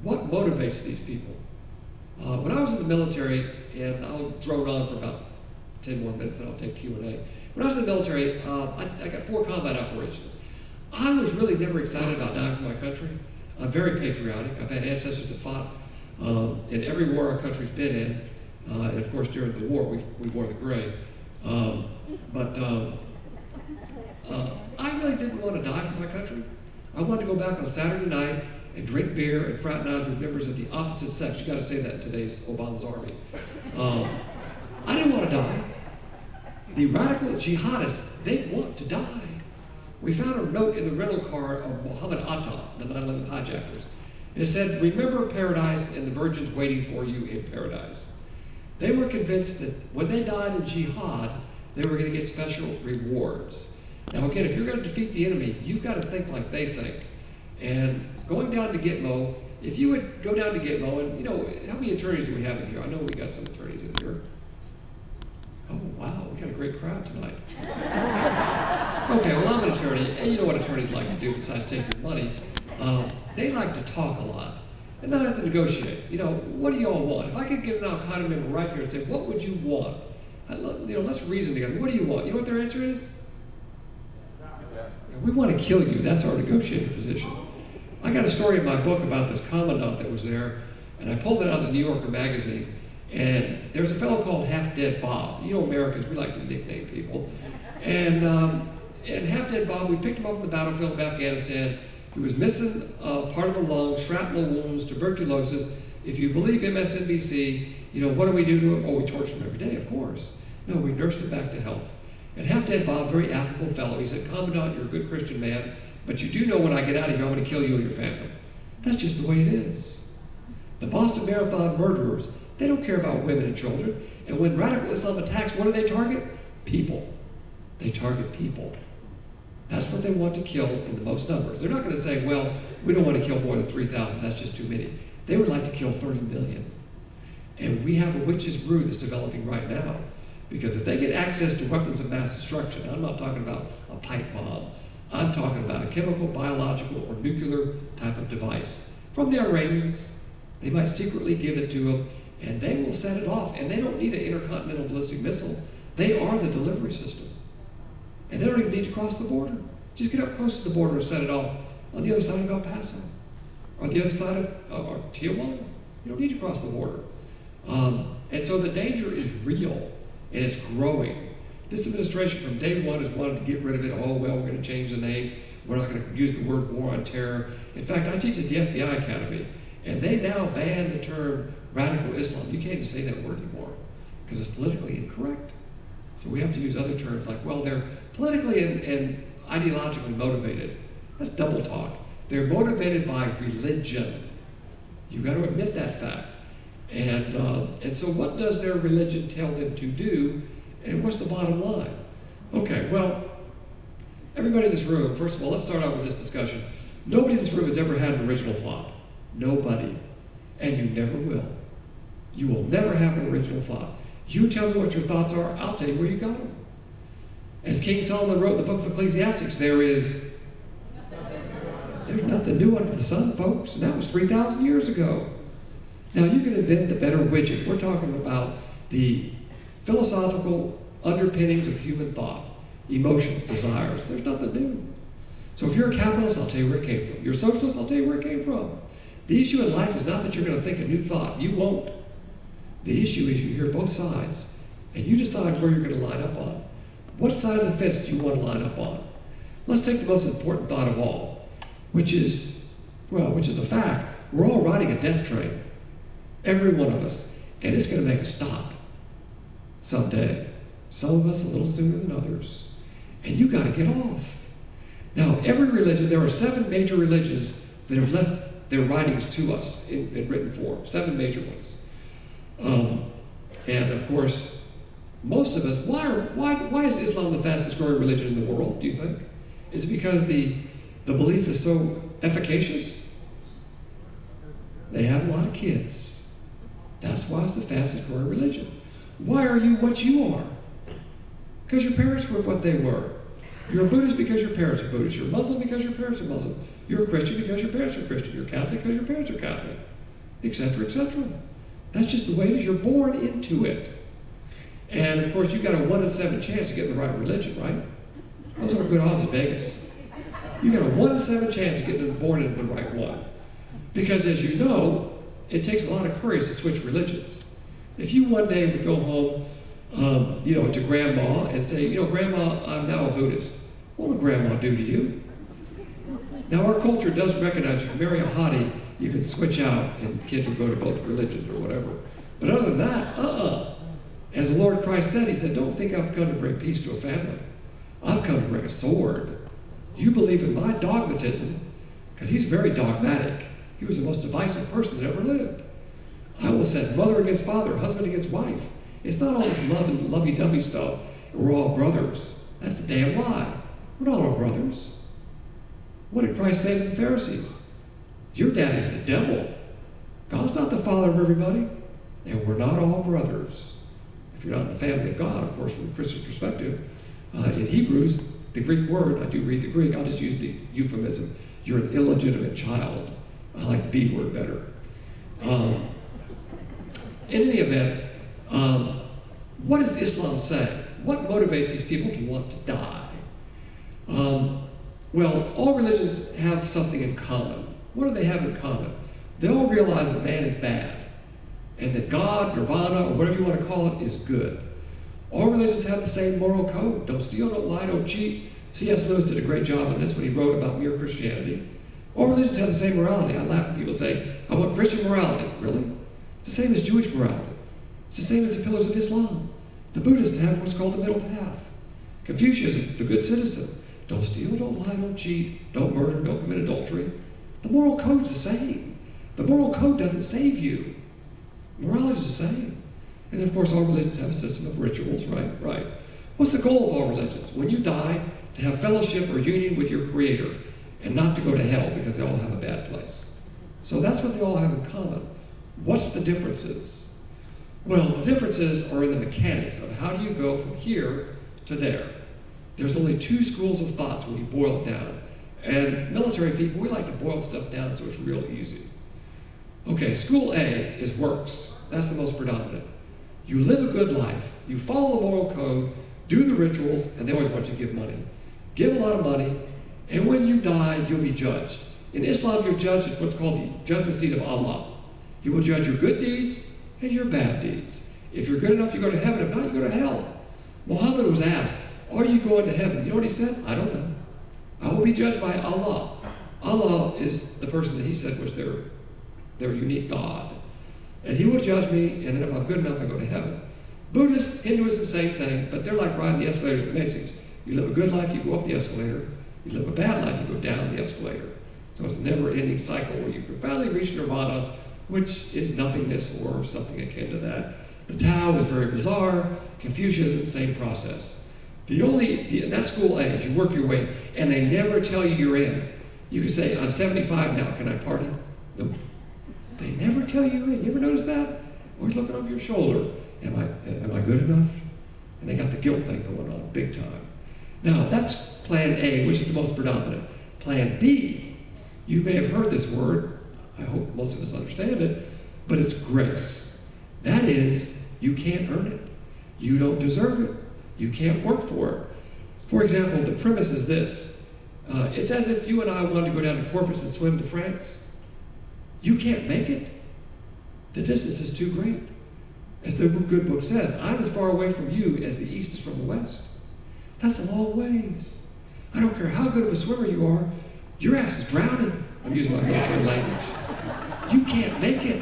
What motivates these people? When I was in the military, and I'll drone on for about 10 more minutes, then I'll take Q&A. When I was in the military, I got 4 combat operations. I was really never excited about dying for my country. I'm very patriotic. I've had ancestors that fought in every war our country's been in. And of course, during the war, we wore the gray. I really didn't want to die for my country. I wanted to go back on a Saturday night and drink beer and fraternize with members of the opposite sex. You got to say that in today's Obama's army. I didn't want to die. The radical jihadists, they want to die. We found a note in the rental car of Muhammad Atta, the 9/11 hijackers. And it said, "Remember paradise and the virgins waiting for you in paradise." They were convinced that when they died in jihad, they were going to get special rewards. Now again, if you're going to defeat the enemy, you've got to think like they think. And going down to Gitmo, if you would go down to Gitmo, and how many attorneys do we have in here? I know we got some attorneys in here. Oh wow, we got a great crowd tonight. Okay, well I'm an attorney, and you know what attorneys like to do besides take your money. They like to talk a lot, and not have to negotiate. What do you all want? If I could get an Al-Qaeda member right here and say, what would you want? Let's reason together. What do you want? You know what their answer is? We want to kill you. That's our negotiating position. I got a story in my book about this commandant that was there, and I pulled it out of the New Yorker magazine. And there's a fellow called Half-Dead Bob. Americans, we like to nickname people. And Half-Dead Bob, we picked him up on the battlefield of Afghanistan. He was missing part of a lung, shrapnel wounds, tuberculosis. If you believe MSNBC, what do we do to him? Oh, we torture him every day, of course. No, we nursed him back to health. And Half-Dead Bob, very affable fellow, he said, "Commandant, you're a good Christian man, but you do know when I get out of here, I'm going to kill you and your family." That's just the way it is. The Boston Marathon murderers, they don't care about women and children. And when radical Islam attacks, what do they target? People. They target people. That's what they want to kill in the most numbers. They're not going to say, well, we don't want to kill more than 3,000. That's just too many. They would like to kill 30 million. And we have a witch's brew that's developing right now. Because if they get access to weapons of mass destruction, I'm not talking about a pipe bomb. I'm talking about a chemical, biological, or nuclear type of device. From the Iranians, they might secretly give it to them, and they will set it off. And they don't need an intercontinental ballistic missile. They are the delivery system. And they don't even need to cross the border. Just get up close to the border and set it off on the other side of El Paso, or the other side of Tijuana. You don't need to cross the border. And so the danger is real, and it's growing. This administration from day one has wanted to get rid of it. Oh, well, we're going to change the name. We're not going to use the word war on terror. In fact, I teach at the FBI Academy, and they now ban the term radical Islam. You can't even say that word anymore because it's politically incorrect. So we have to use other terms like, well, they're politically and ideologically motivated. That's double talk. They're motivated by religion. You've got to admit that fact. And so what does their religion tell them to do, and what's the bottom line? Okay, well, everybody in this room, first of all, let's start out with this discussion. Nobody in this room has ever had an original thought. Nobody. And you never will. You will never have an original thought. You tell me what your thoughts are, I'll tell you where you got them. As King Solomon wrote in the book of Ecclesiastes, there's nothing new under the sun, folks. And that was 3,000 years ago. Now, you can invent the better widget. We're talking about the philosophical underpinnings of human thought, emotions, desires. There's nothing new. So if you're a capitalist, I'll tell you where it came from. You're a socialist, I'll tell you where it came from. The issue in life is not that you're going to think a new thought. You won't. The issue is you hear both sides, and you decide where you're going to line up on. What side of the fence do you want to line up on? Let's take the most important thought of all, which is a fact. We're all riding a death train. Every one of us. And it's going to make us stop someday. Some of us a little sooner than others. And you got to get off. Now, every religion, there are 7 major religions that have left their writings to us in written form. 7 major ones. And of course, most of us, why is Islam the fastest growing religion in the world, do you think? Is it because the belief is so efficacious? They have a lot of kids. That's why it's the fastest growing religion. Why are you what you are? Because your parents were what they were. You're a Buddhist because your parents are Buddhist. You're a Muslim because your parents are Muslim. You're a Christian because your parents are Christian. You're Catholic because your parents are Catholic, etc., etc. That's just the way it is. You're born into it. And of course, you've got a 1 in 7 chance to get the right religion, right? Those are good odds in Vegas. You've got a 1 in 7 chance of getting born into the right one. Because as you know, it takes a lot of courage to switch religions. If you one day would go home, to Grandma and say, Grandma, I'm now a Buddhist. What would Grandma do to you? Now, our culture does recognize you can marry a hottie, you can switch out, and kids will go to both religions or whatever. But other than that, As the Lord Christ said, he said, don't think I've come to bring peace to a family. I've come to bring a sword. You believe in my dogmatism, because he's very dogmatic. He was the most divisive person that ever lived. I will set mother against father, husband against wife. It's not all this love and lovey-dovey stuff. We're all brothers. That's a damn lie. We're not all brothers. What did Christ say to the Pharisees? Your daddy's the devil. God's not the father of everybody. And we're not all brothers. If you're not in the family of God, of course, from a Christian perspective. In Hebrews, the Greek word, I do read the Greek, I'll just use the euphemism. You're an illegitimate child. I like the B word better. In any event, what does Islam say? What motivates these people to want to die? Well, all religions have something in common. What do they have in common? They all realize that man is bad, and that God, Nirvana, or whatever you want to call it, is good. All religions have the same moral code. Don't steal, don't lie, don't cheat. C.S. Lewis did a great job on this when he wrote about mere Christianity. All religions have the same morality. I laugh when people say, I want Christian morality. Really? It's the same as Jewish morality. It's the same as the pillars of Islam. The Buddhists have what's called the middle path. Confucius, the good citizen. Don't steal, don't lie, don't cheat, don't murder, don't commit adultery. The moral code's the same. The moral code doesn't save you. Morality is the same. And then, of course, all religions have a system of rituals, right? Right. What's the goal of all religions? When you die, to have fellowship or union with your Creator, and not to go to hell because they all have a bad place. So that's what they all have in common. What's the differences? Well, the differences are in the mechanics of how do you go from here to there. There's only two schools of thoughts when you boil it down. And military people, we like to boil stuff down so it's real easy. Okay, school A is works. That's the most predominant. You live a good life. You follow the moral code, do the rituals, and they always want you to give money. Give a lot of money, and when you die, you'll be judged. In Islam, you're judged at what's called the judgment seat of Allah. He will judge your good deeds and your bad deeds. If you're good enough, you go to heaven. If not, you go to hell. Muhammad was asked, are you going to heaven? You know what he said? I don't know. I will be judged by Allah. Allah is the person that he said was their unique God. And he will judge me, and then if I'm good enough, I go to heaven. Buddhists, Hinduism, same thing, but they're like riding the escalator at Macy's. You live a good life, you go up the escalator. You live a bad life, you go down the escalator. So it's a never-ending cycle where you can finally reach nirvana, which is nothingness or something akin to that. The Tao is very bizarre. Confucianism, same process. And that's school age. You work your way, and they never tell you you're in. You can say, I'm 75 now, can I party? Nope. They never tell you you're in. You ever notice that? Always looking over your shoulder. Am I good enough? And they got the guilt thing going on big time. Now, that's plan A, which is the most predominant. Plan B, you may have heard this word. I hope most of us understand it, but it's grace. That is, you can't earn it. You don't deserve it. You can't work for it. For example, the premise is this. It's as if you and I wanted to go down to Corpus and swim to France. You can't make it. The distance is too great. As the good book says, I'm as far away from you as the east is from the west. That's a long ways. I don't care how good of a swimmer you are, your ass is drowning. I'm using my military language. You can't make it.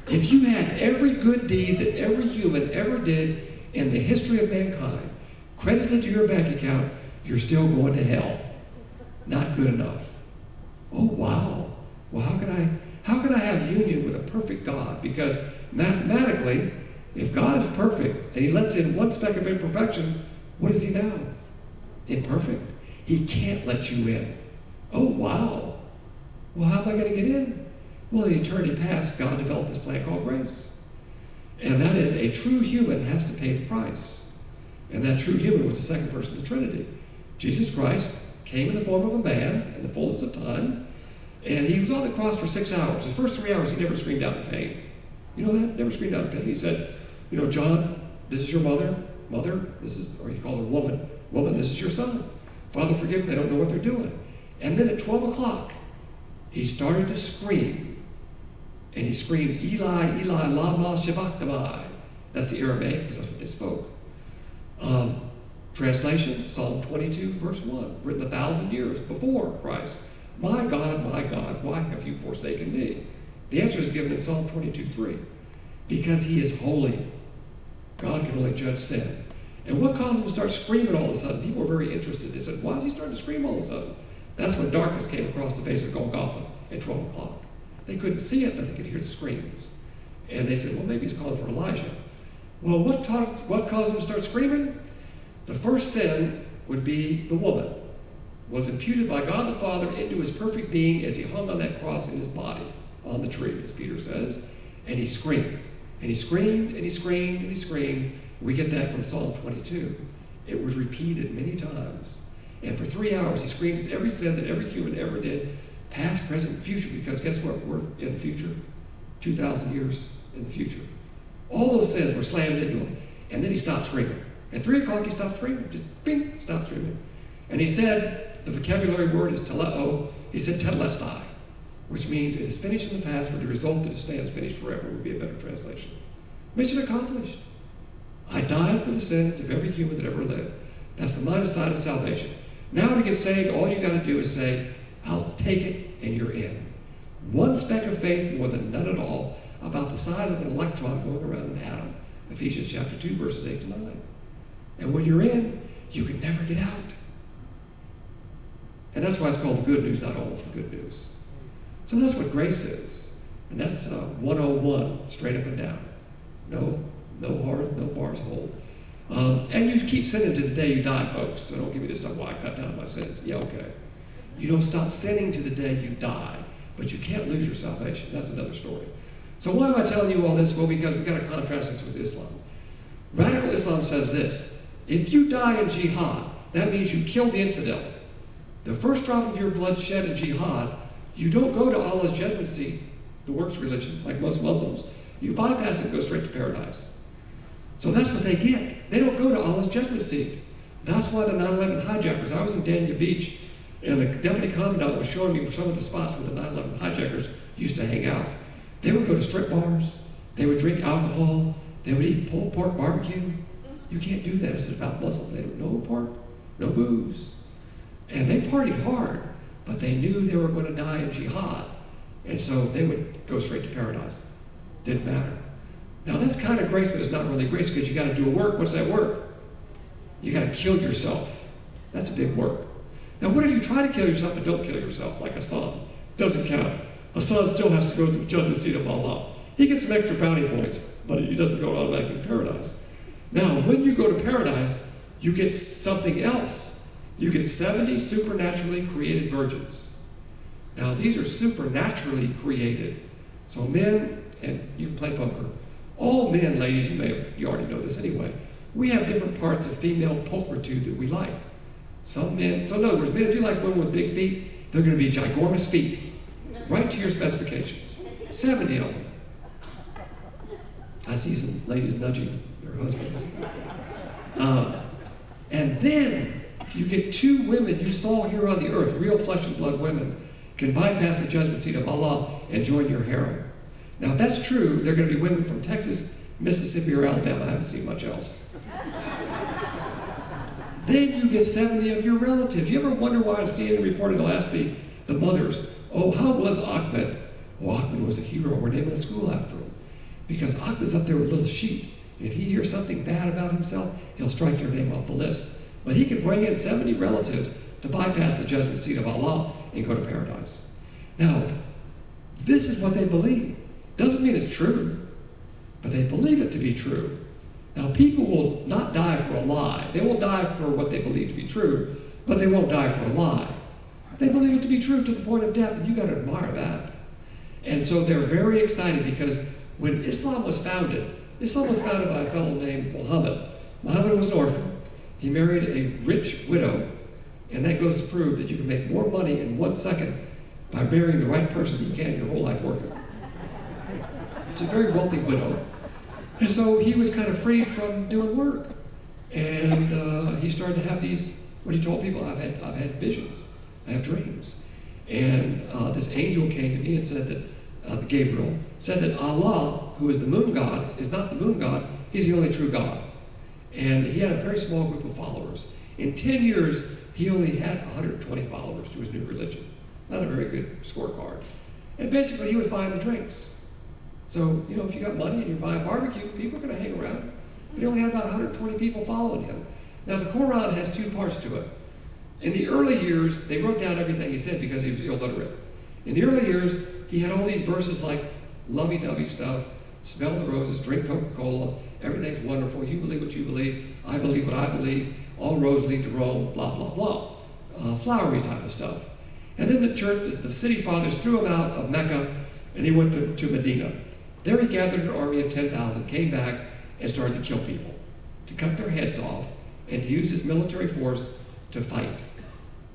If you had every good deed that every human ever did in the history of mankind credited to your bank account, you're still going to hell. Not good enough. Oh, wow. Well, how can I have union with a perfect God? Because mathematically, if God is perfect and he lets in one speck of imperfection, what is he now? Imperfect. He can't let you in. Oh, wow. Well, how am I going to get in? Well, in eternity past, God developed this plan called grace. And that is, a true human has to pay the price. And that true human was the second person of the Trinity. Jesus Christ came in the form of a man in the fullness of time, and he was on the cross for 6 hours. The first 3 hours, he never screamed out in pain. You know that? Never screamed out in pain. He said, John, this is your mother. Mother, this is, or he called her woman. Woman, this is your son. Father, forgive them, they don't know what they're doing. And then at 12 o'clock, he started to scream. And he screamed, Eli, Eli, lama sabachthani. That's the Aramaic, because that's what they spoke. Translation, Psalm 22, verse 1, written 1,000 years before Christ. My God, why have you forsaken me? The answer is given in Psalm 22:3. Because he is holy. God can only judge sin. And what caused him to start screaming all of a sudden? People were very interested. They said, why is he starting to scream all of a sudden? That's when darkness came across the face of Golgotha at 12 o'clock. They couldn't see it, but they could hear the screams. And they said, well, maybe he's calling for Elijah. Well, what caused him to start screaming? The first sin would be the woman. Was imputed by God the Father into his perfect being as he hung on that cross in his body on the tree, as Peter says. And he screamed. And he screamed, and he screamed, and he screamed. We get that from Psalm 22. It was repeated many times. And for 3 hours, he screamed every sin that every human ever did, past, present, future, because guess what? We're in the future. 2,000 years in the future. All those sins were slammed into him. And then he stopped screaming. At 3 o'clock, he stopped screaming. Just bing, stopped screaming. And he said, the vocabulary word is teleo. He said tetelestai, which means it is finished in the past, but the result that it stands finished forever would be a better translation. Mission accomplished. I died for the sins of every human that ever lived. That's the minus side of salvation. Now to get saved, all you got to do is say, I'll take it, and you're in. One speck of faith more than none at all, about the size of an electron going around an atom. Ephesians chapter 2, verses 8 to 9. And when you're in, you can never get out. And that's why it's called the good news, not almost the good news. So that's what grace is. And that's 101, straight up and down. No hard, no bars hold. And you keep sinning to the day you die, folks. So don't give me this stuff, why I cut down my sins. Yeah, okay. You don't stop sinning to the day you die, but you can't lose your salvation. That's another story. So why am I telling you all this? Well, because we've got to contrast this with Islam. Radical Islam says this: if you die in jihad, that means you killed the infidel. The first drop of your blood shed in jihad, you don't go to Allah's judgment seat, the works religion, like most Muslims. You bypass it and go straight to paradise. So that's what they get. They don't go to Allah's judgment seat. That's why the 9/11 hijackers, I was in Dania Beach, and the deputy commandant was showing me some of the spots where the 9/11 hijackers used to hang out. They would go to strip bars. They would drink alcohol. They would eat pulled pork barbecue. You can't do that as a devout Muslim. They don't no pork, no booze. And they partied hard, but they knew they were going to die in jihad. And so they would go straight to paradise. Didn't matter. Now that's kind of grace, but it's not really grace because you got to do a work. What's that work? You got to kill yourself. That's a big work. Now what if you try to kill yourself and don't kill yourself, like Hassan? Doesn't count. Hassan still has to go to the judgment seat of Allah. He gets some extra bounty points, but he doesn't go automatically to paradise. Now, when you go to paradise, you get something else. You get 70 supernaturally created virgins. Now, these are supernaturally created. So men, and you can play poker. All men, ladies, you already know this anyway, we have different parts of female pulchritude that we like. Some men, so in other words, men, if you like women with big feet, they're going to be ginormous feet, right to your specifications. 70 of them. I see some ladies nudging their husbands. And then you get 2 women you saw here on the earth, real flesh and blood women, can bypass the judgment seat of Allah and join your harem. Now, if that's true, they're going to be women from Texas, Mississippi, or Alabama. I haven't seen much else. Then you get 70 of your relatives. You ever wonder why on CNN reported, they'll ask the mothers, oh, how was Ahmed? Oh, Ahmed was a hero. We're naming a school after him. Because Ahmed's up there with little sheep. If he hears something bad about himself, he'll strike your name off the list. But he can bring in 70 relatives to bypass the judgment seat of Allah and go to paradise. Now, this is what they believe. Doesn't mean it's true, but they believe it to be true. Now, people will not die for a lie. They will die for what they believe to be true, but they won't die for a lie. They believe it to be true to the point of death, and you've got to admire that. And so they're very excited because when Islam was founded by a fellow named Muhammad. Muhammad was an orphan. He married a rich widow, and that goes to prove that you can make more money in 1 second by marrying the right person than you can your whole life working. It's a very wealthy widow. And so he was kind of freed from doing work. And he started to have these, what he told people, I've had visions, I have dreams. And this angel came to me and said that, Gabriel, said that Allah, who is the moon god, is not the moon god, he's the only true God. And he had a very small group of followers. In 10 years, he only had 120 followers to his new religion. Not a very good scorecard. And basically, he was buying the drinks. So, you know, if you got money and you're buying barbecue, people are going to hang around. But he only had about 120 people following him. Now, the Quran has 2 parts to it. In the early years, they wrote down everything he said because he was illiterate. In the early years, he had all these verses like lovey-dovey stuff, smell the roses, drink Coca-Cola, everything's wonderful, you believe what you believe, I believe what I believe, all roads lead to Rome, blah, blah, blah. Flowery type of stuff. And then the city fathers threw him out of Mecca, and he went to Medina. There he gathered an army of 10,000, came back, and started to kill people, to cut their heads off, and to use his military force to fight.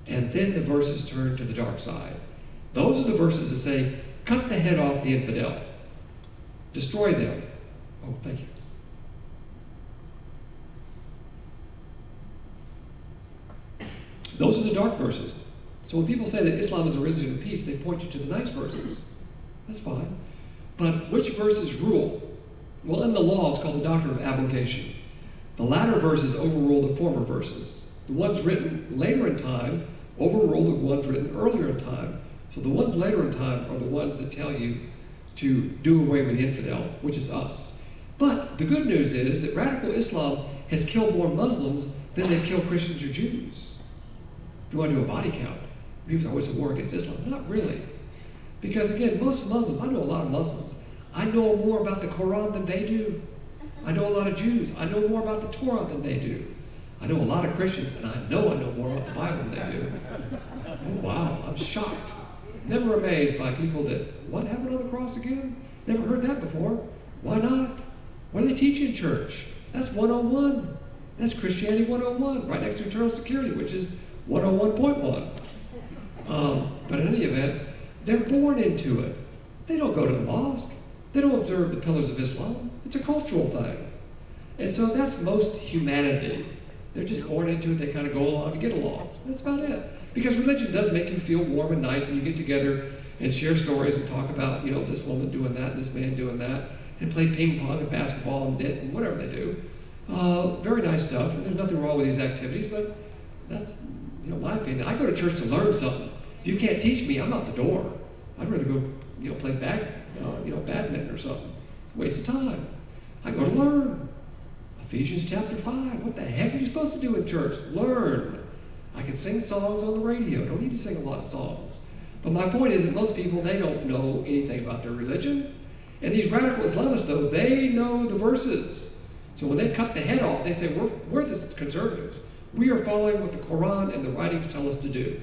And then the verses turned to the dark side. Those are the verses that say, cut the head off the infidel. Destroy them. Oh, thank you. Those are the dark verses. So when people say that Islam is a religion of peace, they point you to the nice verses. That's fine. But which verses rule? Well, in the law, it's called the doctrine of abrogation. The latter verses overrule the former verses. The ones written later in time overrule the ones written earlier in time. So the ones later in time are the ones that tell you to do away with the infidel, which is us. But the good news is that radical Islam has killed more Muslims than they've killed Christians or Jews. If you want to do a body count, people say, oh, it's a war against Islam. Not really. Because again, most Muslims, I know a lot of Muslims, I know more about the Quran than they do. I know a lot of Jews. I know more about the Torah than they do. I know a lot of Christians, and I know more about the Bible than they do. Oh, wow, I'm shocked. Never amazed by people that, what happened on the cross again? Never heard that before. Why not? What do they teach in church? That's 101. That's Christianity 101, right next to eternal security, which is 101.1. But in any event, they're born into it. They don't go to the mosque. They don't observe the pillars of Islam. It's a cultural thing. And so that's most humanity. They're just born into it. They kind of go along and get along. That's about it. Because religion does make you feel warm and nice, and you get together and share stories and talk about, you know, this woman doing that and this man doing that, and play ping pong and basketball and knit and whatever they do. Very nice stuff, and there's nothing wrong with these activities, but that's, my opinion. I go to church to learn something. If you can't teach me, I'm out the door. I'd rather go, play badminton or something. It's a waste of time. I go to learn. Ephesians chapter 5. What the heck are you supposed to do in church? Learn. I can sing songs on the radio. Don't need to sing a lot of songs. But my point is that most people, they don't know anything about their religion. And these radical Islamists, though, they know the verses. So when they cut the head off, they say, we're the conservatives. We are following what the Quran and the writings tell us to do.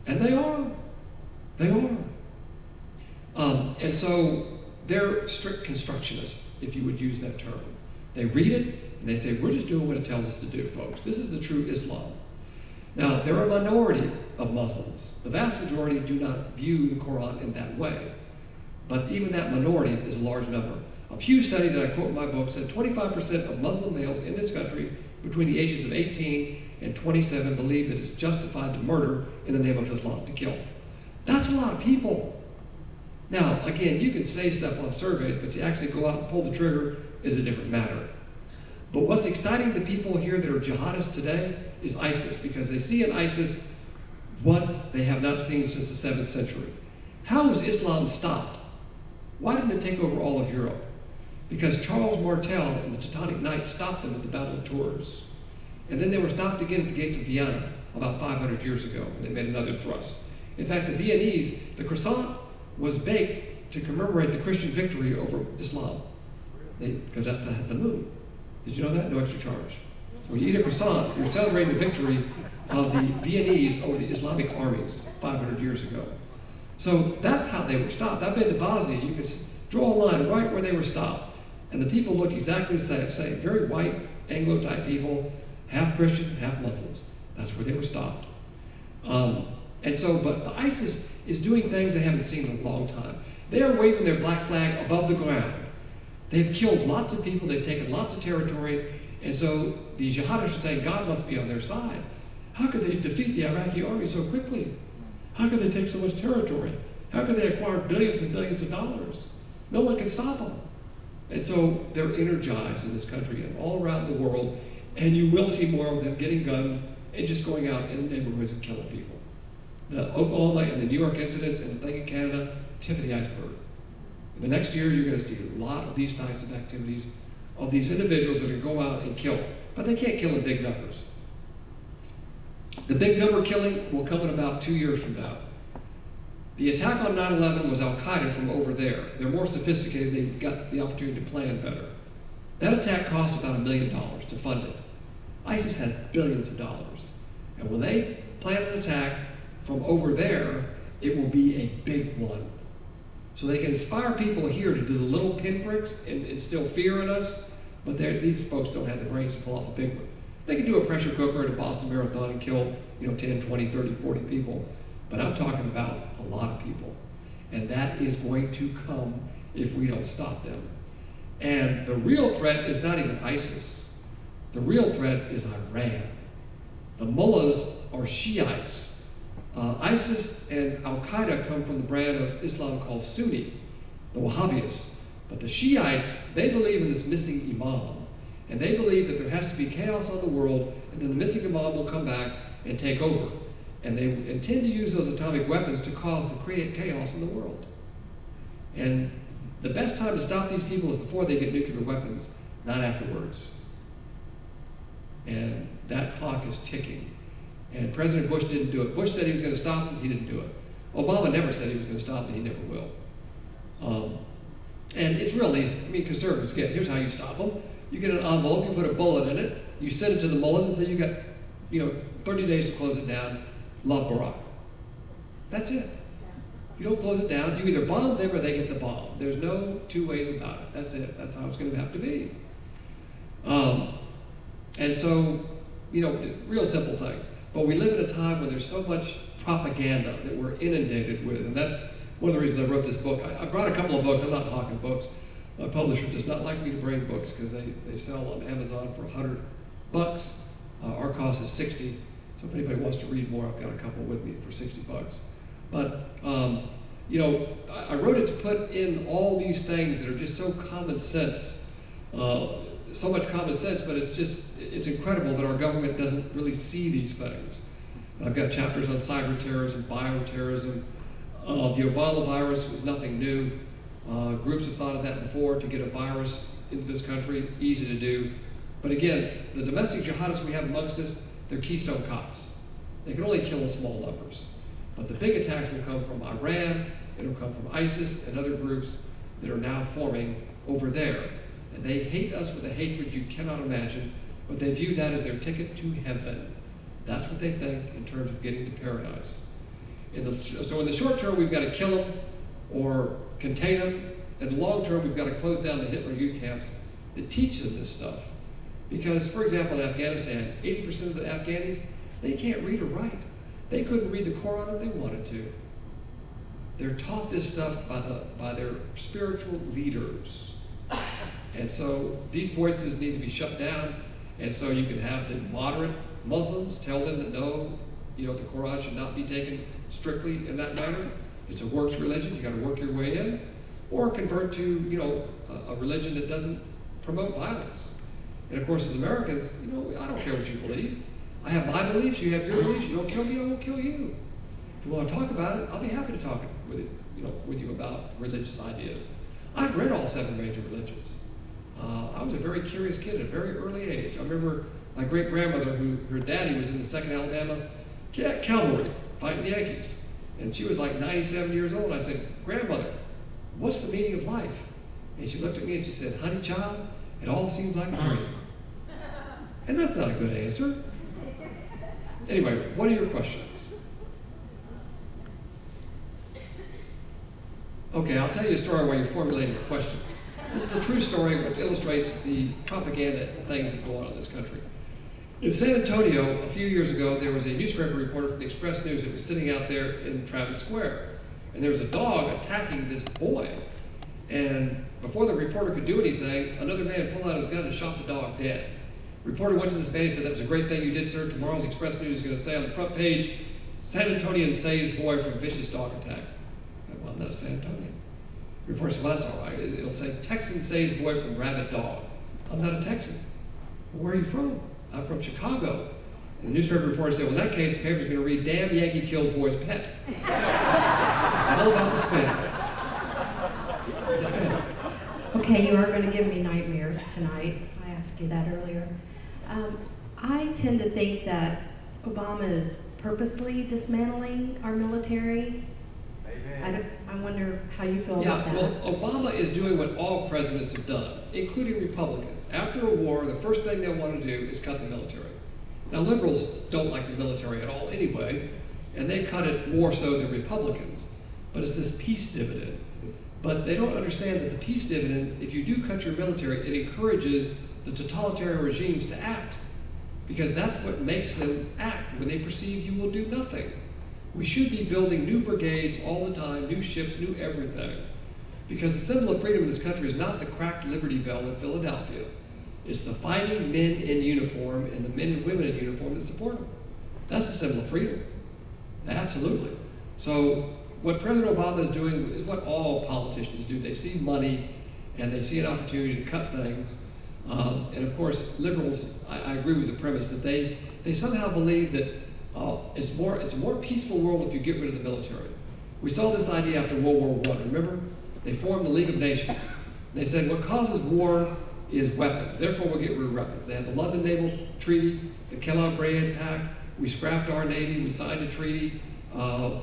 And they are. They are. And so they're strict constructionists, if you would use that term. They read it, and they say, we're just doing what it tells us to do, folks. This is the true Islam. Now, there are a minority of Muslims. The vast majority do not view the Quran in that way. But even that minority is a large number. A Pew study that I quote in my book said 25% of Muslim males in this country between the ages of 18 and 27 believe that it's justified to murder in the name of Islam, to kill. That's a lot of people. Now, again, you can say stuff on surveys, but to actually go out and pull the trigger is a different matter. But what's exciting to people here that are jihadists today is ISIS, because they see in ISIS what they have not seen since the 7th century. How was Islam stopped? Why didn't it take over all of Europe? Because Charles Martel and the Teutonic Knights stopped them at the Battle of Tours. And then they were stopped again at the gates of Vienna about 500 years ago, and they made another thrust. In fact, the Viennese, the croissant was baked to commemorate the Christian victory over Islam. Because that's the moon. Did you know that? No extra charge. So when you eat a croissant, you're celebrating the victory of the Viennese over the Islamic armies 500 years ago. So that's how they were stopped. I've been to Bosnia. You could draw a line right where they were stopped. And the people looked exactly the same. Very white, Anglo-type people, half Christian, half Muslims. That's where they were stopped. But the ISIS is doing things they haven't seen in a long time. They are waving their black flag above the ground. They've killed lots of people. They've taken lots of territory. And so the jihadists are saying God must be on their side. How could they defeat the Iraqi army so quickly? How could they take so much territory? How could they acquire billions and billions of dollars? No one can stop them. And so they're energized in this country and all around the world. And you will see more of them getting guns and just going out in neighborhoods and killing people. The Oklahoma and the New York incidents and the thing in Canada, tip of the iceberg. In the next year, you're going to see a lot of these types of activities of these individuals that are going to go out and kill. But they can't kill in big numbers. The big number killing will come in about 2 years from now. The attack on 9/11 was Al-Qaeda from over there. They're more sophisticated. They've got the opportunity to plan better. That attack cost about $1 million to fund it. ISIS has billions of dollars. And when they plan an attack from over there, it will be a big one. So they can inspire people here to do the little pinpricks and instill fear in us, but these folks don't have the brains to pull off a big one. They can do a pressure cooker at a Boston Marathon and kill 10, 20, 30, 40 people, but I'm talking about a lot of people. And that is going to come if we don't stop them. And the real threat is not even ISIS. The real threat is Iran. The mullahs are Shiites. ISIS and Al-Qaeda come from the brand of Islam called Sunni, the Wahhabis. But the Shiites, they believe in this missing imam. And they believe that there has to be chaos on the world, and then the missing imam will come back and take over. And they intend to use those atomic weapons to create chaos in the world. And the best time to stop these people is before they get nuclear weapons, not afterwards. And that clock is ticking. And President Bush didn't do it. Bush said he was going to stop them, he didn't do it. Obama never said he was going to stop them, he never will. And it's real easy. I mean, conservatives here's how you stop them. You get an envelope, you put a bullet in it, you send it to the mullahs and say you got 30 days to close it down. Love Barack. That's it. You don't close it down, you either bomb them or they get the bomb. There's no two ways about it. That's it. That's how it's going to have to be. And so, real simple things. But we live in a time when there's so much propaganda that we're inundated with, and that's one of the reasons I wrote this book. I brought a couple of books. I'm not hawking books. My publisher does not like me to bring books because they sell on Amazon for $100. Our cost is $60. So if anybody wants to read more, I've got a couple with me for $60. But I wrote it to put in all these things that are just so common sense so much common sense, but it's incredible that our government doesn't really see these things. I've got chapters on cyber terrorism, bioterrorism. The Ebola virus was nothing new. Groups have thought of that before to get a virus into this country, easy to do. But again, the domestic jihadists we have amongst us, they're keystone cops. They can only kill in small numbers. But the big attacks will come from Iran, it'll come from ISIS and other groups that are now forming over there. And they hate us with a hatred you cannot imagine, but they view that as their ticket to heaven. That's what they think in terms of getting to paradise. So in the short term, we've got to kill them or contain them. In the long term, we've got to close down the Hitler youth camps that teach them this stuff. Because, for example, in Afghanistan, 80% of the Afghanis, they can't read or write. They couldn't read the Quran if they wanted to. They're taught this stuff by their spiritual leaders. And so these voices need to be shut down. And so you can have the moderate Muslims tell them that no, the Quran should not be taken strictly in that manner. It's a works religion, you gotta work your way in. Or convert to, a religion that doesn't promote violence. And of course, as Americans, I don't care what you believe. I have my beliefs, you have your beliefs, you don't kill me, I won't kill you. If you want to talk about it, I'll be happy to talk with you about religious ideas. I've read all 7 major religions. I was a very curious kid at a very early age. I remember my great-grandmother, her daddy was in the 2nd Alabama Cavalry, fighting the Yankees. And she was like 97 years old. I said, "Grandmother, what's the meaning of life?" And she looked at me and she said, "Honey child, it all seems like a dream." And that's not a good answer. Anyway, what are your questions? Okay, I'll tell you a story while you're formulating a question. This is a true story which illustrates the propaganda things that go on in this country. In San Antonio, a few years ago, there was a newspaper reporter from the Express News that was sitting out there in Travis Square. And there was a dog attacking this boy. And before the reporter could do anything, another man pulled out his gun and shot the dog dead. The reporter went to this man and said, "That was a great thing you did, sir. Tomorrow's Express News is going to say on the front page, San Antonian saves boy from vicious dog attack." Well, I'm not a San Antonian. The reporter said, "Well, that's all right. It'll say, Texan saves boy from rabid dog." I'm not a Texan. Well, where are you from? I'm from Chicago. And the newspaper reporter said, "Well, in that case, the paper's going to read, damn Yankee kills boy's pet." It's all about the spin. The spin. Okay, you are going to give me nightmares tonight. I asked you that earlier. I tend to think that Obama is purposely dismantling our military. I wonder how you feel about that. Well, Obama is doing what all presidents have done, including Republicans. After a war, the first thing they want to do is cut the military. Now, liberals don't like the military at all anyway, and they cut it more so than Republicans. But it's this peace dividend. But they don't understand that the peace dividend, if you do cut your military, it encourages the totalitarian regimes to act. Because that's what makes them act, when they perceive you will do nothing. We should be building new brigades all the time, new ships, new everything. Because the symbol of freedom in this country is not the cracked Liberty Bell in Philadelphia. It's the fighting men in uniform and the men and women in uniform that support them. That's the symbol of freedom. Absolutely. So what President Obama is doing is what all politicians do. They see money and they see an opportunity to cut things. And of course, liberals, I agree with the premise that they somehow believe that it's a more peaceful world if you get rid of the military. We saw this idea after World War I. Remember? They formed the League of Nations. They said what causes war is weapons. Therefore, we'll get rid of weapons. They had the London Naval Treaty, the Kellogg-Briand Pact. We scrapped our Navy. We signed a treaty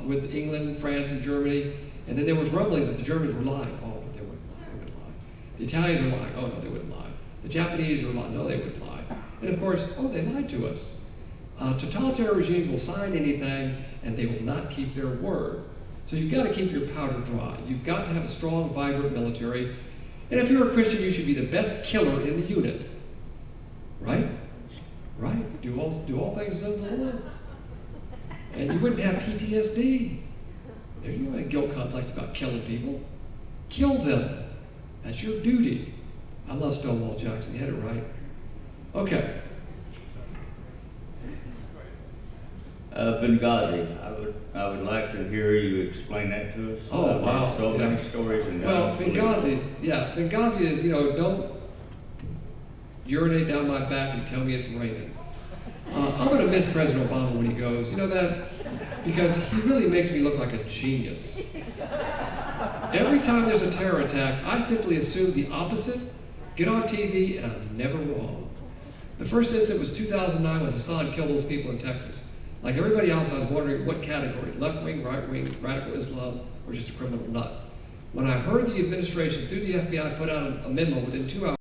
with England, France, and Germany. And then there was rumblings that the Germans were lying. Oh, but they wouldn't lie. They wouldn't lie. The Italians are lying. Oh, no, they wouldn't lie. The Japanese are lying. No, they wouldn't lie. And of course, oh, they lied to us. Totalitarian regimes will sign anything, and they will not keep their word. So you've got to keep your powder dry. You've got to have a strong, vibrant military. And if you're a Christian, you should be the best killer in the unit. Right? Right? Do all things unto the Lord. And you wouldn't have PTSD. There's no guilt complex about killing people. Kill them. That's your duty. I love Stonewall Jackson. You had it right. Okay. Benghazi. I would like to hear you explain that to us. Oh, wow. So many stories. And well, Benghazi is, don't urinate down my back and tell me it's raining. I'm going to miss President Obama when he goes. You know that? Because he really makes me look like a genius. Every time there's a terror attack, I simply assume the opposite, get on TV, and I'm never wrong. The first incident was 2009 when Hassan killed those people in Texas. Like everybody else, I was wondering what category, left wing, right wing, radical Islam, or just a criminal nut. When I heard the administration, through the FBI, put out a memo within 2 hours,